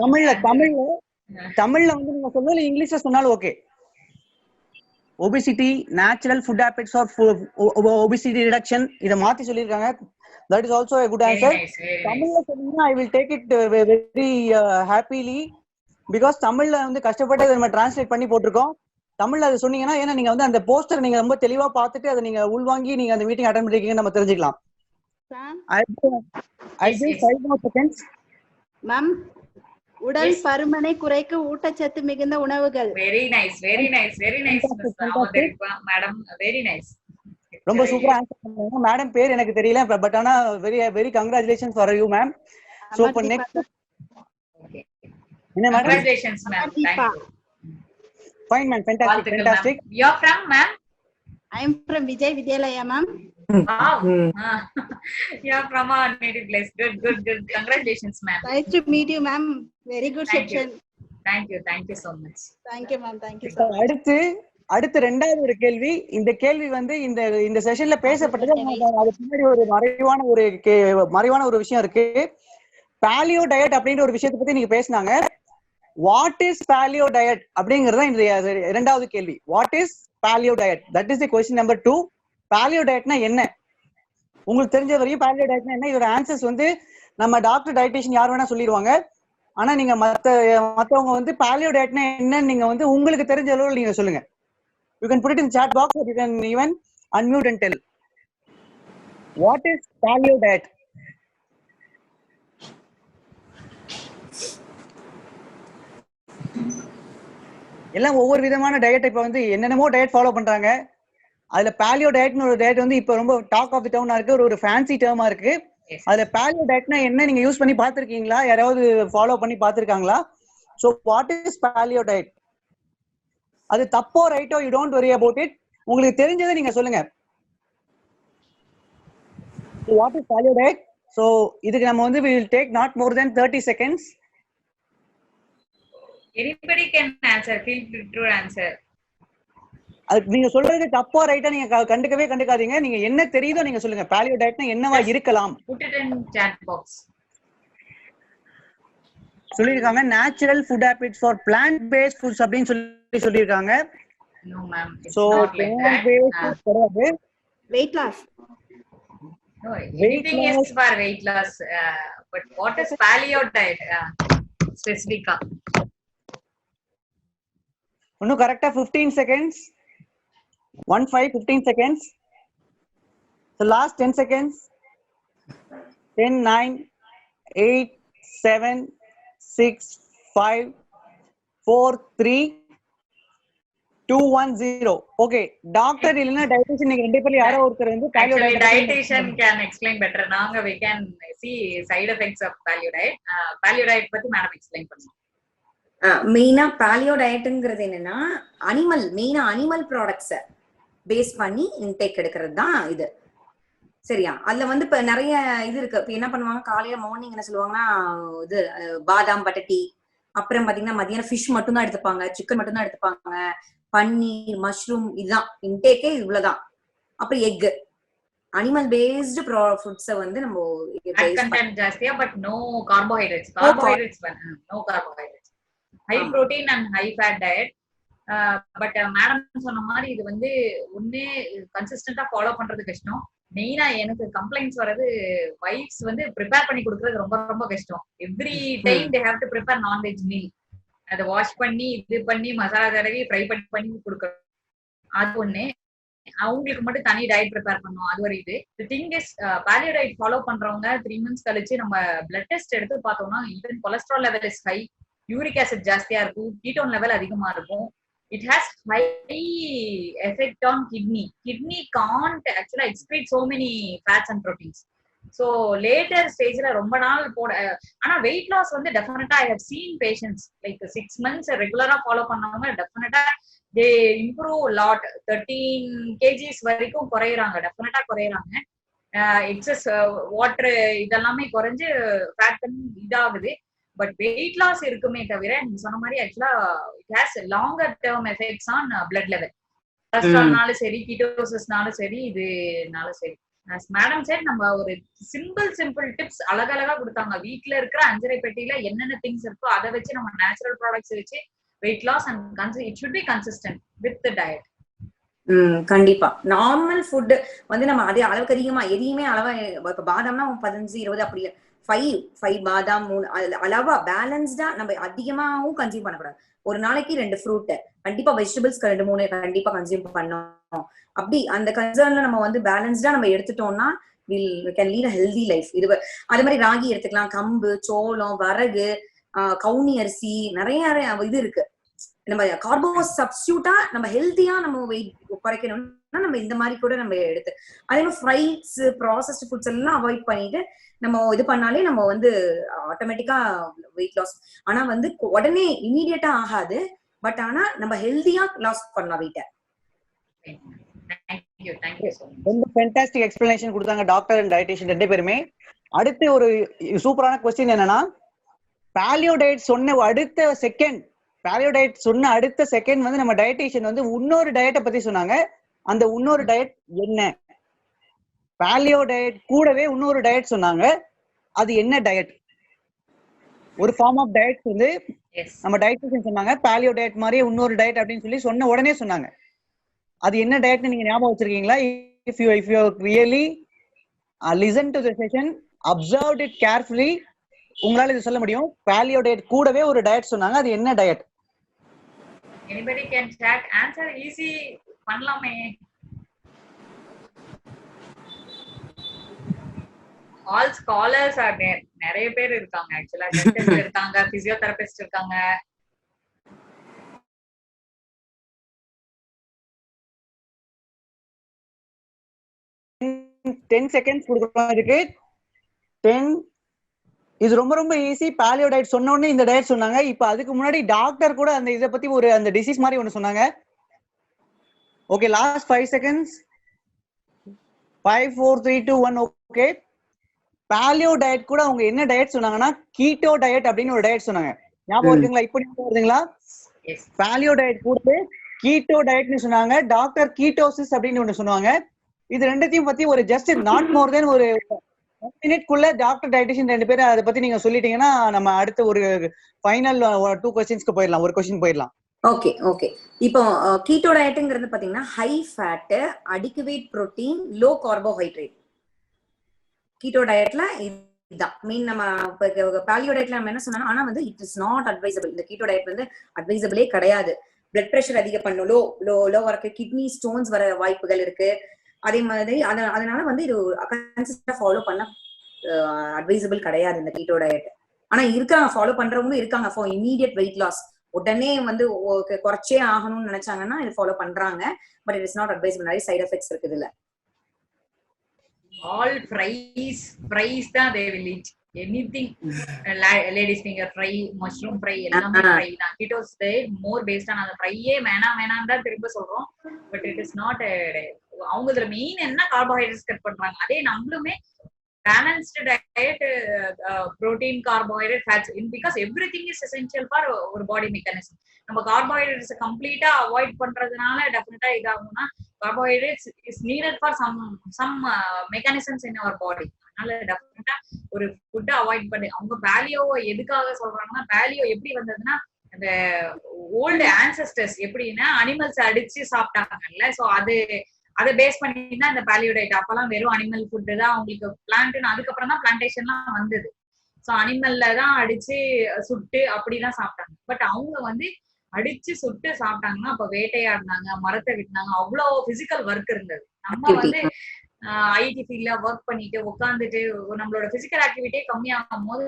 தமிழ்ல வந்து நீங்க சொன்னாலும் இங்கிலீஷ்ல சொன்னாலும் okay. obesity, natural food habits or obesity reduction, இத மாத்தி சொல்லிருக்காங்க. that is also a good answer. தமிழ்ல சொன்னீங்கன்னா I will take it very happily because தமிழ்ல வந்து கஷ்டப்பட்டு நம்ம டிரான்ஸ்லேட் பண்ணி போட்டுருக்கோம். தமிழ்ல அது சொன்னீங்கன்னா, ஏன்னா நீங்க வந்து அந்த போஸ்டர் நீங்க ரொம்ப தெளிவா பார்த்துட்டு அதை நீங்க உள்வாங்கி நீங்க அந்த மீட்டிங் அட்டெண்ட் பண்ணிருக்கீங்கன்னு நம்ம தெரிஞ்சுக்கலாம். I give 5 more seconds. Ma'am, உடல் பருமனை குறைக்க ஊட்டச்சத்து மிகுந்த உணவுகள். Very nice madam, very nice. ரொம்ப சூப்பரா ஆன்சர் பண்ணீங்க மேடம். பேர் எனக்கு தெரியல, பட் ஆனா very very congratulations for you ma'am. So இப்போ நெக்ஸ்ட் என்ன madam? Congratulations ma'am. Thank you. Fine ma'am, fantastic. You are from ma'am? I am from Vijay Vidyalaya ma'am. Wow. You are from our native place. Good. Congratulations ma'am. Nice to meet you ma'am. Very good section. Thank you so much. Thank you ma'am. Thank you so much. அடுத்து ரெண்டாவது ஒரு கேள்வி. இந்த கேள்வி வந்து இந்த செஷன்ல பேசப்பட்டது. அதுக்கு முன்னாடி ஒரு மறைவான ஒரு விஷயம் இருக்கு. பாலியோ டயட் அப்படின்ற ஒரு விஷயத்தை பத்தி நீங்க பேசினாங்க. வாட் இஸ் பாலியோ டயட் அப்படிங்கறத இந்த இரண்டாவது கேள்வி. What is paleo diet? That is the question number 2. பாலியோ டயட்னா என்ன? உங்களுக்கு தெரிஞ்ச வரையும் பாலியோ டயட்னா என்ன? இதோட ஆன்சர்ஸ் வந்து நம்ம டாக்டர் டயட்டிஷியன் யார் வேணா சொல்லிடுவாங்க. ஆனா நீங்க மத்தவங்க வந்து பாலியோ டயட்னா என்னன்னு நீங்க வந்து உங்களுக்கு தெரிஞ்ச அளவுல நீங்க சொல்லுங்க. You can put it in chat box or you can even unmute and tell. What is paleo diet? எல்லாம் ஒவ்வொரு விதமான டயட் இப்ப வந்து என்னென்னமோ டயட் ஃபாலோ பண்றாங்க. அதுல பாலியோ டயட்னு ஒரு டயட் வந்து இப்ப ரொம்ப டாக் ஆஃப் தி டவுனா இருக்கு. ஒரு ஃபேன்சி டேர்மா இருக்கு. அதுல பாலியோ டயட்னா என்ன நீங்க யூஸ் பண்ணி பாத்துருக்கீங்களா? யாராவது ஃபாலோ பண்ணி பாத்துருக்காங்களா? So what is paleo diet? அது தப்போ ரைட்டோ, you don't worry about it. உங்களுக்கு தெரிஞ்சதை நீங்க சொல்லுங்க. What is paleo diet? So இதுக்கு நம்ம வந்து we will take not more than 30 seconds. Anybody can answer. Feel free to answer. அது நீங்க சொல்றது தப்போ ரைட்டா நீங்க கண்டுக்காதீங்க. நீங்க என்ன தெரியுதோ நீங்க சொல்லுங்க. பாலியோ டயட்னா என்னவா இருக்கலாம்? Put it in chat box. சொல்லிருக்காங்க natural food habits for plant based foods அப்படின்னு சொல்லிருக்காங்க. No ma'am, it's so not like that. கிடையாது. Weight loss. No, anything is for weight loss. But what is paleo diet? Specifica. இன்னும் கரெக்டா 15 seconds. 15 seconds. So last 10 seconds. 10, 9, 8, 7, 6, 5, 4, 3, 2, 1, 0. Okay. Doctor இல்லனா dietitian நீங்க ரெண்டு பேர்ல யாரோ ஒருத்தர் வந்து paleo diet. Dietitian can explain better. நாங்க we can see side effects of paleo diet. Paleo diet பத்தி மேடம் explain பண்ணுங்க. மெயினா பாலியோ டயட்ங்கிறது என்னன்னா அனிமல் ப்ராடக்ட்ஸை பேஸ் பண்ணி இன்டேக் எடுக்கிறது தான் இது. சரியா? அதுல வந்து இப்ப நிறைய இது இருக்கு. இப்ப என்ன பண்ணுவாங்க, காலையில மார்னிங் என்ன சொல்லுவாங்கன்னா இது பாதாம் பட்டட்டி, அப்புறம் பாத்தீங்கன்னா மதியானம் ஃபிஷ் மட்டும் தான் எடுத்துப்பாங்க, சிக்கன் மட்டும் தான் எடுத்துப்பாங்க, பன்னீர், மஷ்ரூம், இதுதான் இன்டேக்கே இவ்வளவுதான். அப்புறம் எக்கு, அனிமல் பேஸ்டு ஃபுட்ஸை வந்து நம்ம ஃபேட் கண்டென்ட் ஜாஸ்தியா but no carbohydrates. Carbohydrates no carbohydrates. High protein and high fat diet. But madam சொன்ன மாதிரி இது வந்து ஒன்னே கன்சிஸ்டன்டா ஃபாலோ பண்றது கஷ்டம். மெயினா எனக்கு கம்ப்ளைண்ட்ஸ் வர்றது வைஃப்ஸ் வந்து ப்ரிப்பேர் பண்ணி கொடுக்கறது ரொம்ப ரொம்ப கஷ்டம். Every time they have to prepare non veg meal. அதை வாஷ் பண்ணி இது பண்ணி மசாலா தடவி ஃப்ரை பண்ணி கொடுக்கணும். அது ஒண்ணு. அவங்களுக்கு மட்டும் தனி டயட் ப்ரிப்பேர் பண்ணும். அது ஒரு இது. The thing is paleo diet follow பண்றவங்க 3 months கழிச்சு நம்ம பிளட் டெஸ்ட் எடுத்து பார்த்தோம்னா even cholesterol level is high, uric acid ஜாஸ்தியா இருக்கும், கீட்டோன் லெவல் அதிகமா இருக்கும். It has high effect on kidney. Kidney can't actually excrete so many fats and proteins. So later stageல ரொம்ப நாள் ஆனா weight loss வந்து definitely I have seen patients like 6 months ரெகுலரா ஃபாலோ பண்ணவங்க definitely they improve a lot. 13 kgs வரைக்கும் குறையறாங்க, definitely குறையறாங்க. எக்ஸஸ் வாட்டர் இதெல்லாமே குறைஞ்சு ஃபேட் இதாகுது. பட் வெயிட் லாஸ் இருக்குமே தவிர நீங்க சொன்ன மாதிரி ஆக்சுவலா it has longer term effects on blood level. கொலஸ்ட்ரால்னாலும் சரி, கீட்டோசிஸ்னாலும் சரி, இதுனாலும் சரி. மேடம் சார் நம்ம ஒரு சிம்பிள் டிப்ஸ் அழகழகா கொடுத்தாங்க. வீட்டுல இருக்கிற 5.5 பெட்டியில என்னென்ன திங்ஸ் இருக்கோ அதை வச்சு நம்ம நேச்சுரல் ப்ராடக்ட்ஸ் வச்சு weight loss and it should be consistent with the diet. கண்டிப்பா நார்மல் ஃபுட் வந்து நம்ம அதே அளவுக்கு அதிகமா எதையுமே அளவா, இப்ப பாதாம்னா 15-20 அப்படி 5 பாதாம் 3 அளவா பேலன்ஸ்டா நம்ம அதிகமாவும் கன்சியூம் பண்ணக்கூடாது. ஒரு நாளைக்கு 2 ஃப்ரூட் கண்டிப்பா, வெஜிடபிள்ஸ் 2-3 கண்டிப்பா கன்சியூம் பண்ணணும். அப்படி அந்த கன்சர்ன்ல நம்ம வந்து பேலன்ஸ்டா நம்ம எடுத்துட்டோம்னா can lead a healthy life. இது அதே மாதிரி ராகி எடுத்துக்கலாம், கம்பு, சோளம், வரகு, கவுனி அரிசி, நிறைய இது இருக்கு. நம்ம கார்போ சப்ஸ்டியூட்டா நம்ம ஹெல்த்தியா நம்ம வெயிட் குறைக்கணும்னா நம்ம இந்த மாதிரி கூட நம்ம எடுத்து, அதே மாதிரி ஃப்ரைஸ், ப்ராசஸ்ட் ஃபுட்ஸ் எல்லாம் அவாய்ட் பண்ணிட்டு நம்ம இது பண்ணாலே நம்ம வந்து ஆட்டோமேட்டிக்கா வெயிட் லாஸ். ஆனா வந்து உடனே இமீடியட்டா ஆகாது, பட் ஆனா நம்ம ஹெல்த்தியா லாஸ் பண்ணலாம் வெயிட்ட. ரொம்ப ஃபேண்டாஸ்டிக் எக்ஸ்பிளனேஷன் கொடுத்தாங்க டாக்டர் அண்ட் டயட்டிஷியன் 2 பேருமே. அடுத்து ஒரு சூப்பரான क्वेश्चन என்னன்னா, பாலியோ டயட் சொன்ன அடுத்த செகண்ட் வந்து நம்ம டயட்டிஷியன் வந்து இன்னொரு டயட்டை பத்தி சொன்னாங்க. அந்த இன்னொரு டயட் என்ன? பாலியோ டயட் கூடவே இன்னொரு டயட் சொன்னாங்க. அது என்ன டயட்? ஒரு ஃபார்ம் ஆஃப் டயட் வந்து நம்ம டயட்டிஷியன் சொன்னாங்க, பாலியோ டயட் மாதிரியே இன்னொரு டயட் அப்படின்னு சொல்லி சொன்ன உடனே சொன்னாங்க. அது என்ன டயட்னு நீங்க ஞாபகம் வச்சிருக்கீங்களா? if you really listen to the session, observed it carefully, உங்களால இது சொல்ல முடியும். பாலியோ டயட் கூடவே ஒரு டயட் சொன்னாங்க, அது என்ன diet? Anybody can chat. Answer easy பண்ணலாமே. All scholars are there. நிறைய பேர் இருக்காங்க ஆக்சுவலா. டென்டிஸ்ட் இருக்காங்க, பிசியோதெரபிஸ்ட் இருக்காங்க. Ten seconds கொடுக்குறோம் இதுக்கு. 10. இது ரொம்ப ரொம்ப ஈஸி. பாலியோ டயட் சொன்ன உடனே இந்த டயட் சொன்னாங்க. இப்ப அதுக்கு முன்னாடி டாக்டர் கூட அந்த இதை பத்தி அந்த டிசீஸ் மாதிரி ஒண்ணு சொன்னாங்க. Okay, last 5 seconds. 5 4 3 2 1. Okay, பாலியோ diet கூட அவங்க என்ன டயட் சொன்னாங்கன்னா கீட்டோ டயட் அப்படின்னு ஒரு டயட் சொன்னாங்க. ஞாபகம் இருக்குங்களா? இப்போ ஞாபகம் வருதுங்களா? பாலியோ டயட் கூட கீட்டோ டயட்னு சொன்னாங்க. டாக்டர் கீட்டோசிஸ் அப்படின்னு ஒண்ணு சொன்னாங்க. இது ரெண்டுத்தையும் பத்தி ஒரு ஜஸ்ட் நாட் மோர் தென் ஒரு 1 minute குள்ள டாக்டர் டயட்டிஷியன் 2 பேரும் அதை பத்தி நீங்க சொல்லிட்டீங்கன்னா நம்ம அடுத்த ஒரு ஃபைனல் 2 questions போயிடலாம். ஒரு क्वेश्चन போயிடலாம். ஓகே. இப்போ கீட்டோ டயட்ங்கிறது பாத்தீங்கன்னா high fat, adequate protein, low carbohydrate. Keto டயட்ல இதுதான் மெயின். நம்ம பாலியோ டயட்ல நம்ம என்ன சொன்னா, ஆனா வந்து இட் இஸ் நாட் அட்வைசபிள். இந்த கீட்டோ டயட் வந்து அட்வைசபிளே கிடையாது. பிளட் பிரஷர் அதிகம் பண்ணும், லோ வரக்கு கிட்னி ஸ்டோன்ஸ் வர வாய்ப்புகள் இருக்கு. அதே மாதிரி அதனால வந்து இது கன்சிஸ்டன்டா ஃபாலோ பண்ண அட்வைசபிள் கிடையாது இந்த கீட்டோ டயட். ஆனா இருக்காங்க, ஃபாலோ பண்றவங்களும் இருக்காங்க ஃபார் இமீடியட் வெயிட் லாஸ். உடனே வந்து குறைச்சே ஆகணும்னு நினைச்சாங்கன்னா இது ஃபாலோ பண்றாங்க. But it is not advisable. நிறைய சைடு எஃபெக்ட்ஸ் இருக்குது இல்ல. All fries தான் they will eat. Anything ladies finger fry, mushroom fry, எல்லாமே fry தான். Ketos more based on அந்த ஃப்ரையே வேணாம் தான் திரும்ப சொல்றோம். But it is not. அவங்களோட மெயின் என்ன கார்போஹைட்ரேட்ஸ் கட் பண்றாங்க. அதே நம்மளுமே balanced diet, protein, carbohydrate, fats, because everything is essential for ஒரு பாடி மெக்கானிசம். நம்ம கார்போஹைட்ரேட்ஸ் கம்ப்ளீட்டா அவாய்ட் பண்றதுனால டெஃபினட்டா இதாகும்னா carbohydrates is needed for some mechanisms in our body. அதனால டெஃபினட்டா ஒரு ஃபுட்டை அவாய்ட் பண்ணி அவங்க பேலியோ எதுக்காக சொல்றாங்கன்னா பேலியோ எப்படி வந்ததுன்னா அந்த ஓல்டு ஆன்செஸ்டர்ஸ் எப்படின்னா அனிமல்ஸ் அடிச்சு சாப்பிட்டாங்கல்ல. ஸோ அதை பேஸ் பண்ணி தான் இந்த பேலியோ டயட். அப்பெல்லாம் வெறும் அனிமல் ஃபுட்டு தான் அவங்களுக்கு பிளான்ட்னு அதுக்கப்புறம் தான் பிளான்டேஷன்லாம் வந்தது. ஸோ அனிமல்ல தான் அடிச்சு சுட்டு அப்படிதான் சாப்பிட்டாங்க. பட் அவங்க வந்து அடிச்சு சுட்டு சாப்பிட்டாங்கன்னா அப்ப வேட்டையாடினாங்க, மரத்தை விட்டுனாங்க, அவ்வளோ பிசிக்கல் ஒர்க் இருந்தது. நம்ம வந்து ஐடி ஃபீல்ட்ல ஒர்க் பண்ணிட்டு உட்காந்துட்டு நம்மளோட பிசிக்கல் ஆக்டிவிட்டியே கம்மியாகும் போது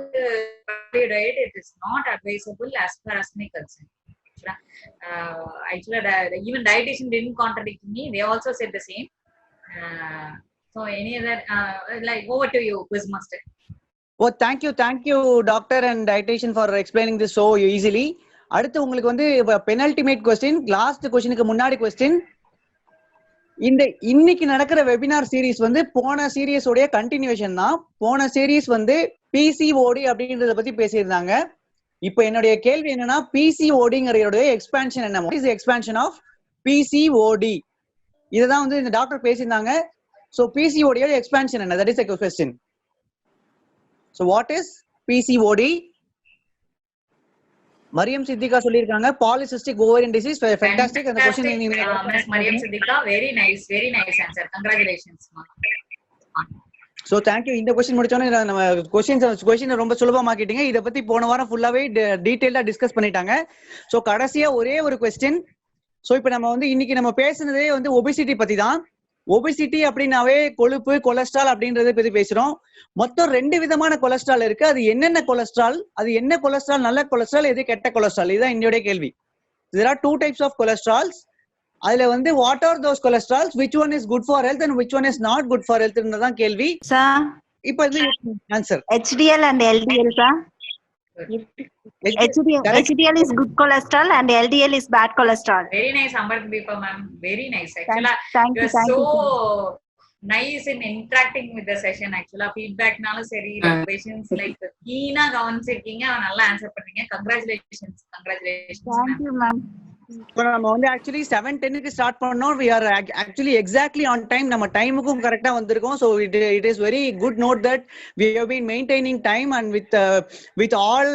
diet it is not advisable as far as me concerned. Actually, even dietitian didn't contradict me. They also said the same. So any other like over to you, Quizmaster. Oh, thank you doctor and dietitian for explaining this so easily. அடுத்து உங்களுக்கு வந்து பெனல்டிமேட் கொஸ்டின், லாஸ்ட் கொஸ்டினுக்கு முன்னாடி கொஸ்டின். இந்த இன்னைக்கு நடக்கிற வெபினார் சீரிஸ் வந்து போன சீரியஸ் உடைய கண்டினியூஷன் தான். போன சீரிஸ் வந்து பிசிஓடி அப்படின்றத பத்தி பேசியிருந்தாங்க. இப்போ என்னுடைய கேள்வி என்னன்னா பிசிஓடிங்கிற எக்ஸ்பான்ஷன் என்ன? What is the expansion of PCOD? இதுதான் வந்து இந்த டாக்டர் பேசியிருந்தாங்க. ஸோ பிசிஓடியோட எக்ஸ்பான்ஷன் என்ன? That is a question. So what is PCOD? Mariam Siddiqa சொல்லிருக்காங்க polycystic ovarian disease. Fantastic. அந்த question Miss Mariam Siddiqa, very nice answer. Congratulations. So thank you. இந்த क्वेश्चन முடிச்சோனே நம்ம क्वेश्चन ரொம்ப சுலபமாக்கிட்டீங்க. இத பத்தி போன வாரம் ஃபுல்லாவே டீடைலா டிஸ்கஸ் பண்ணிட்டாங்க. சோ கடைசியா ஒரே ஒரு क्वेश्चन. சோ இப்போ நம்ம வந்து இன்னைக்கு நம்ம பேசுனதே வந்து ஒபிசிட்டி பத்தி தான். ஒபிசிட்டி அப்படின்னாவே கொழுப்பு, கொலஸ்ட்ரால் அப்படின்றத பத்தி பேசுறோம். மொத்தம் 2 விதமான கொலஸ்ட்ரால் இருக்கு. அது என்னென்ன கொலஸ்ட்ரால், அது என்ன கொலஸ்ட்ரால், நல்ல கொலஸ்ட்ரால், எது கெட்ட கொலஸ்ட்ரால், இதுதான் என்னுடைய கேள்வி. There are 2 types of cholesterols. அதுல வந்து what are those cholesterols, which one is good for health and which one is not good for health ன்றதான் கேள்வி. Sir, இப்போ இது answer. HDL and LDL, sir. HDL is good cholesterol and LDL is bad cholesterol. Very nice, Amber Deepa ma'am. Very nice. Actually, Thank you, so nice in interacting with the session. Actually, feedback நால சரி, questions like கீனா கவனிச்சிருக்கீங்க, நல்லா ஆன்சர் பண்ணீங்க. Congratulations. Thank you, ma'am. இப்போ நம்ம வந்து ஆக்சுவலி 7:10 க்கு ஸ்டார்ட் பண்ணோம். we are actually exactly on time. நம்ம டைமுக்கும் கரெக்ட்டா வந்திருக்கோம். so it is very good note that we have been maintaining time and with all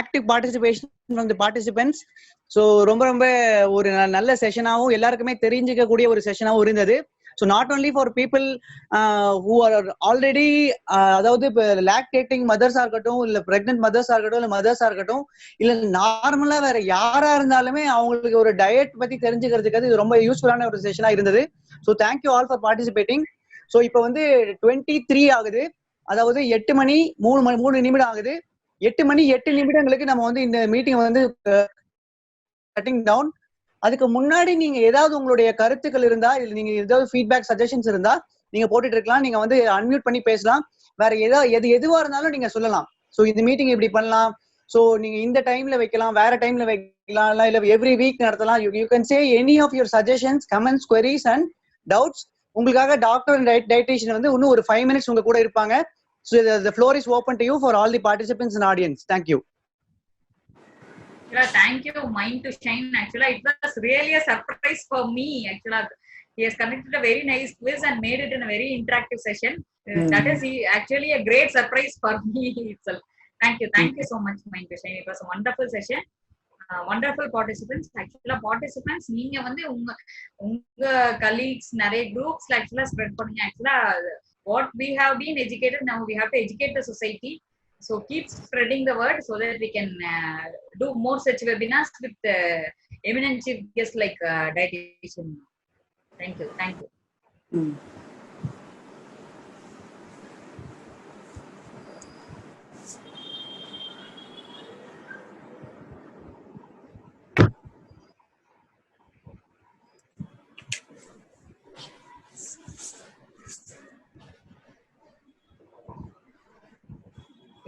active participation from the participants. so ரொம்ப ஒரு நல்ல செஷனாவும் எல்லாருக்குமே தெரிஞ்சிக்க கூடிய ஒரு செஷனாவும் இருந்தது. so not only for people who are already அதாவது இப்போ லாக்டேட்டிங் மதர்ஸா இருக்கட்டும், இல்ல பிரெக்னன்ட் மதர்ஸா இருக்கட்டும், இல்ல மதர்ஸா இருக்கட்டும், இல்ல நார்மலா வேற யாரா இருந்தாலுமே அவங்களுக்கு ஒரு டயட் பத்தி தெரிஞ்சுக்கிறதுக்கு இது ரொம்ப யூஸ்ஃபுல்லான ஒரு செஷனா இருந்தது. so thank you all for participating. so இப்போ வந்து 23 ஆகுது, அதாவது 8 மணி 3 நிமிடம் ஆகுது. 8 மணி 8 நிமிடங்களுக்கு நம்ம வந்து இந்த மீட்டிங் வந்து கட்டிங் டவுன். அதுக்கு முன்னாடி நீங்க ஏதாவது உங்களுடைய கருத்துக்கள் இருந்தா, இல்ல நீங்க ஏதாவது ஃபீட்பேக் சஜஷன்ஸ் இருந்தா நீங்க போட்டுட்டு இருக்கலாம். நீங்க வந்து அன்மியூட் பண்ணி பேசலாம். வேற எதுவா இருந்தாலும் நீங்க சொல்லலாம். சோ இந்த மீட்டிங் இப்படி பண்ணலாம், சோ நீங்க இந்த டைம்ல வைக்கலாம், வேற டைம்ல வைக்கலாம், இல்ல எவ்ரி வீக் நடத்தலாம். You can say any of your suggestions, comments, queries and doubts. உங்களுக்காக டாக்டர் அண்ட் டயட்டீஷியன் வந்து இன்னும் ஒரு 5 minutes உங்க கூட இருப்பாங்க. so the floor is open to you for all the participants and audience. thank you. Thank you, Mind to Shine. Actually, it was really a surprise for me. Actually, he has conducted a very nice quiz and made it in a very interactive session. That is actually a great surprise for me itself. Thank you so much, Mind to Shine. It was a wonderful session. Wonderful participants. Actually, participants, நீங்க வந்து உங்க colleagues நிறைய groups actually spread பண்ணுங்க. Actually, what we have been educated, now we have to educate the society. So keep spreading the word so that we can do more such webinars with eminent chief guests like dietitian. Thank you.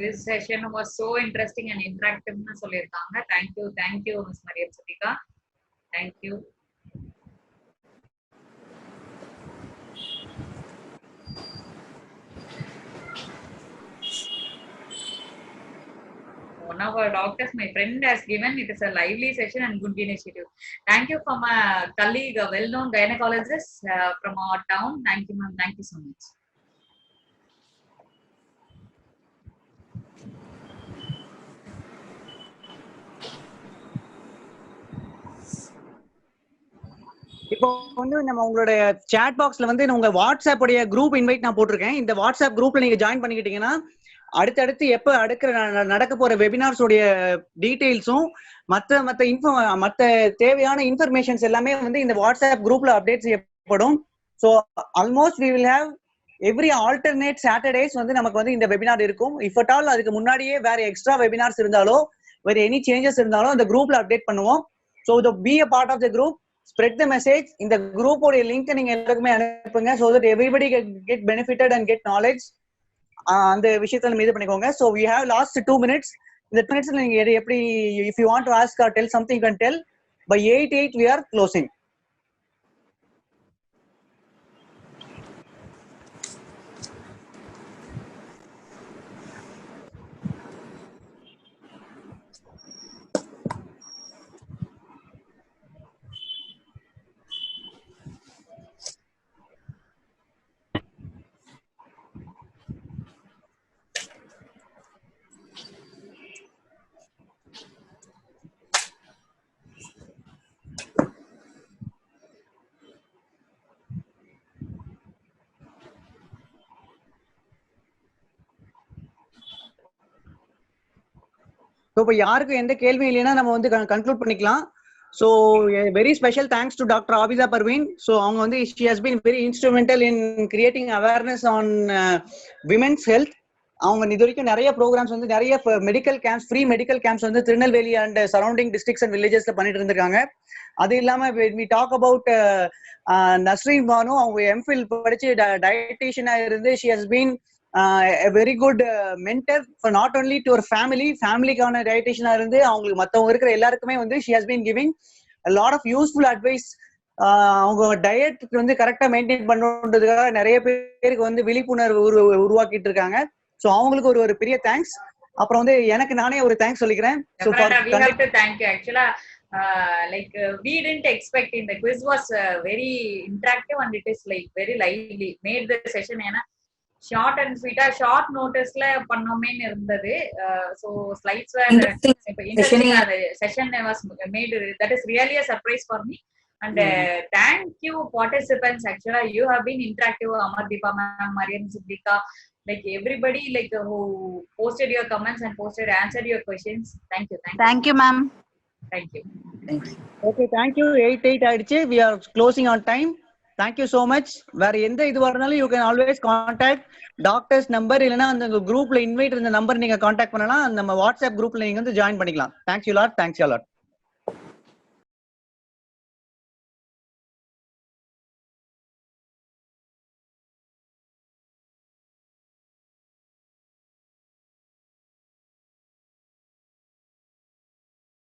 This session was so interesting and interactive na sollirukanga. Thank you Miss Mariam Siddiqa. Thank you. one of our doctors, my friend has given. It is a lively session and good initiative. Thank you from a colleague, a well-known gynecologist from our town. Thank you, ma'am. Thank you so much. இப்போ வந்து நம்ம உங்களுடைய சாட் பாக்ஸ்ல வந்து உங்க வாட்ஸ்அப் உடைய குரூப் இன்வைட் நான் போட்டிருக்கேன். இந்த வாட்ஸ்அப் குரூப்ல நீங்க ஜாயின் பண்ணிக்கிட்டீங்கன்னா அடுத்தடுத்து எப்ப நடக்க போற வெபினார்ஸ் உடைய டீடைல்ஸும் மத்த தேவையான இன்ஃபர்மேஷன்ஸ் எல்லாமே வந்து இந்த வாட்ஸ்அப் குரூப்ல அப்டேட் செய்யப்படும். So almost we will have every alternate Saturdays வந்து நமக்கு வந்து இந்த வெபினார் இருக்கும். இஃப் அட் ஆல் அதுக்கு முன்னாடியே வேற எக்ஸ்ட்ரா வெபினார்ஸ் இருந்தாலோ வேற எனி சேஞ்சஸ் இருந்தாலும் அந்த குரூப்ல அப்டேட் பண்ணுவோம். So be a part of the group, spread the message. இந்த குரூப் உடைய லிங்க் நீங்க எல்லாருக்குமே அனுப்புங்க. so that everybody get benefited and get knowledge. அந்த விஷயத்துல மீது பண்ணிக்கோங்க. so we have last 2 minutes. இந்த 2 minutes நீங்க எப்படி if you want to ask or tell something you can tell. by 8:08 we are closing. So இப்போ யாருக்கும் எந்த கேள்வியும் இல்லைன்னா நம்ம வந்து கன்க்ளூட் பண்ணிக்கலாம். So very special thanks to doctor Abida Parveen. So அவங்க வந்து she has been very instrumental in creating awareness on women's health. அவங்க இது வரைக்கும் நிறைய ப்ரோக்ராம்ஸ் வந்து நிறைய medical camps, free medical camps வந்து Tirunelveli and surrounding districts and வில்லேஜஸ்ல பண்ணிட்டு இருந்திருக்காங்க. அது இல்லாம we talk about Nasreen Banu, அவங்க எம்ஃபில் படிச்சு டயட்டீஷியனா இருந்து she has been a very good mentor for not only to her ஃபேமிலிக்கான டயட்டிஷியனா இருந்து அவங்களுக்கு மத்தவங்க இருக்கிற எல்லாருக்குமே வந்து she has been giving a lot of useful advice. அவங்க டயட் வந்து கரெக்டா மெயின்டைன் பண்ணுன்றதுக்காக நிறைய பேருக்கு வந்து விழிப்புணர்வு உருவாக்கிட்டு இருக்காங்க. ஸோ அவங்களுக்கு ஒரு பெரிய தேங்க்ஸ். அப்புறம் வந்து எனக்கு நானே ஒரு தேங்க்ஸ் சொல்லிக்கிறேன். Like we didn't expect in the quiz was very interactive and it is like very lively made the session short and ஸ்வீட்டா ஷார்ட் நோட்டீஸ்ல பண்ணோமேன்னு இருந்தது. சோ ஸ்லைட்ஸ் வேர் இன்ட்ரெஸ்டிங். அந்த session was made that is really a surprise for me and thank you participants. Actually you have been interactive. Amardeepa ma'am, Mariam Siddiqa, like everybody like who posted your comments and answered your questions. Thank you ma'am. Thank you. Okay, thank you. 8:08 ஆயிடுச்சு. we are closing on time. Thank you so much. வேற எந்த இது வரனாலும் you can always contact doctors number இல்லைன்னா அந்த குரூப்ல இன்வைட் இருந்த நம்பர் நீங்க கான்டாக்ட் பண்ணலாம். நம்ம வாட்ஸ்அப் குரூப்ல நீங்க வந்து ஜாயின் பண்ணிக்கலாம். Thanks you lot.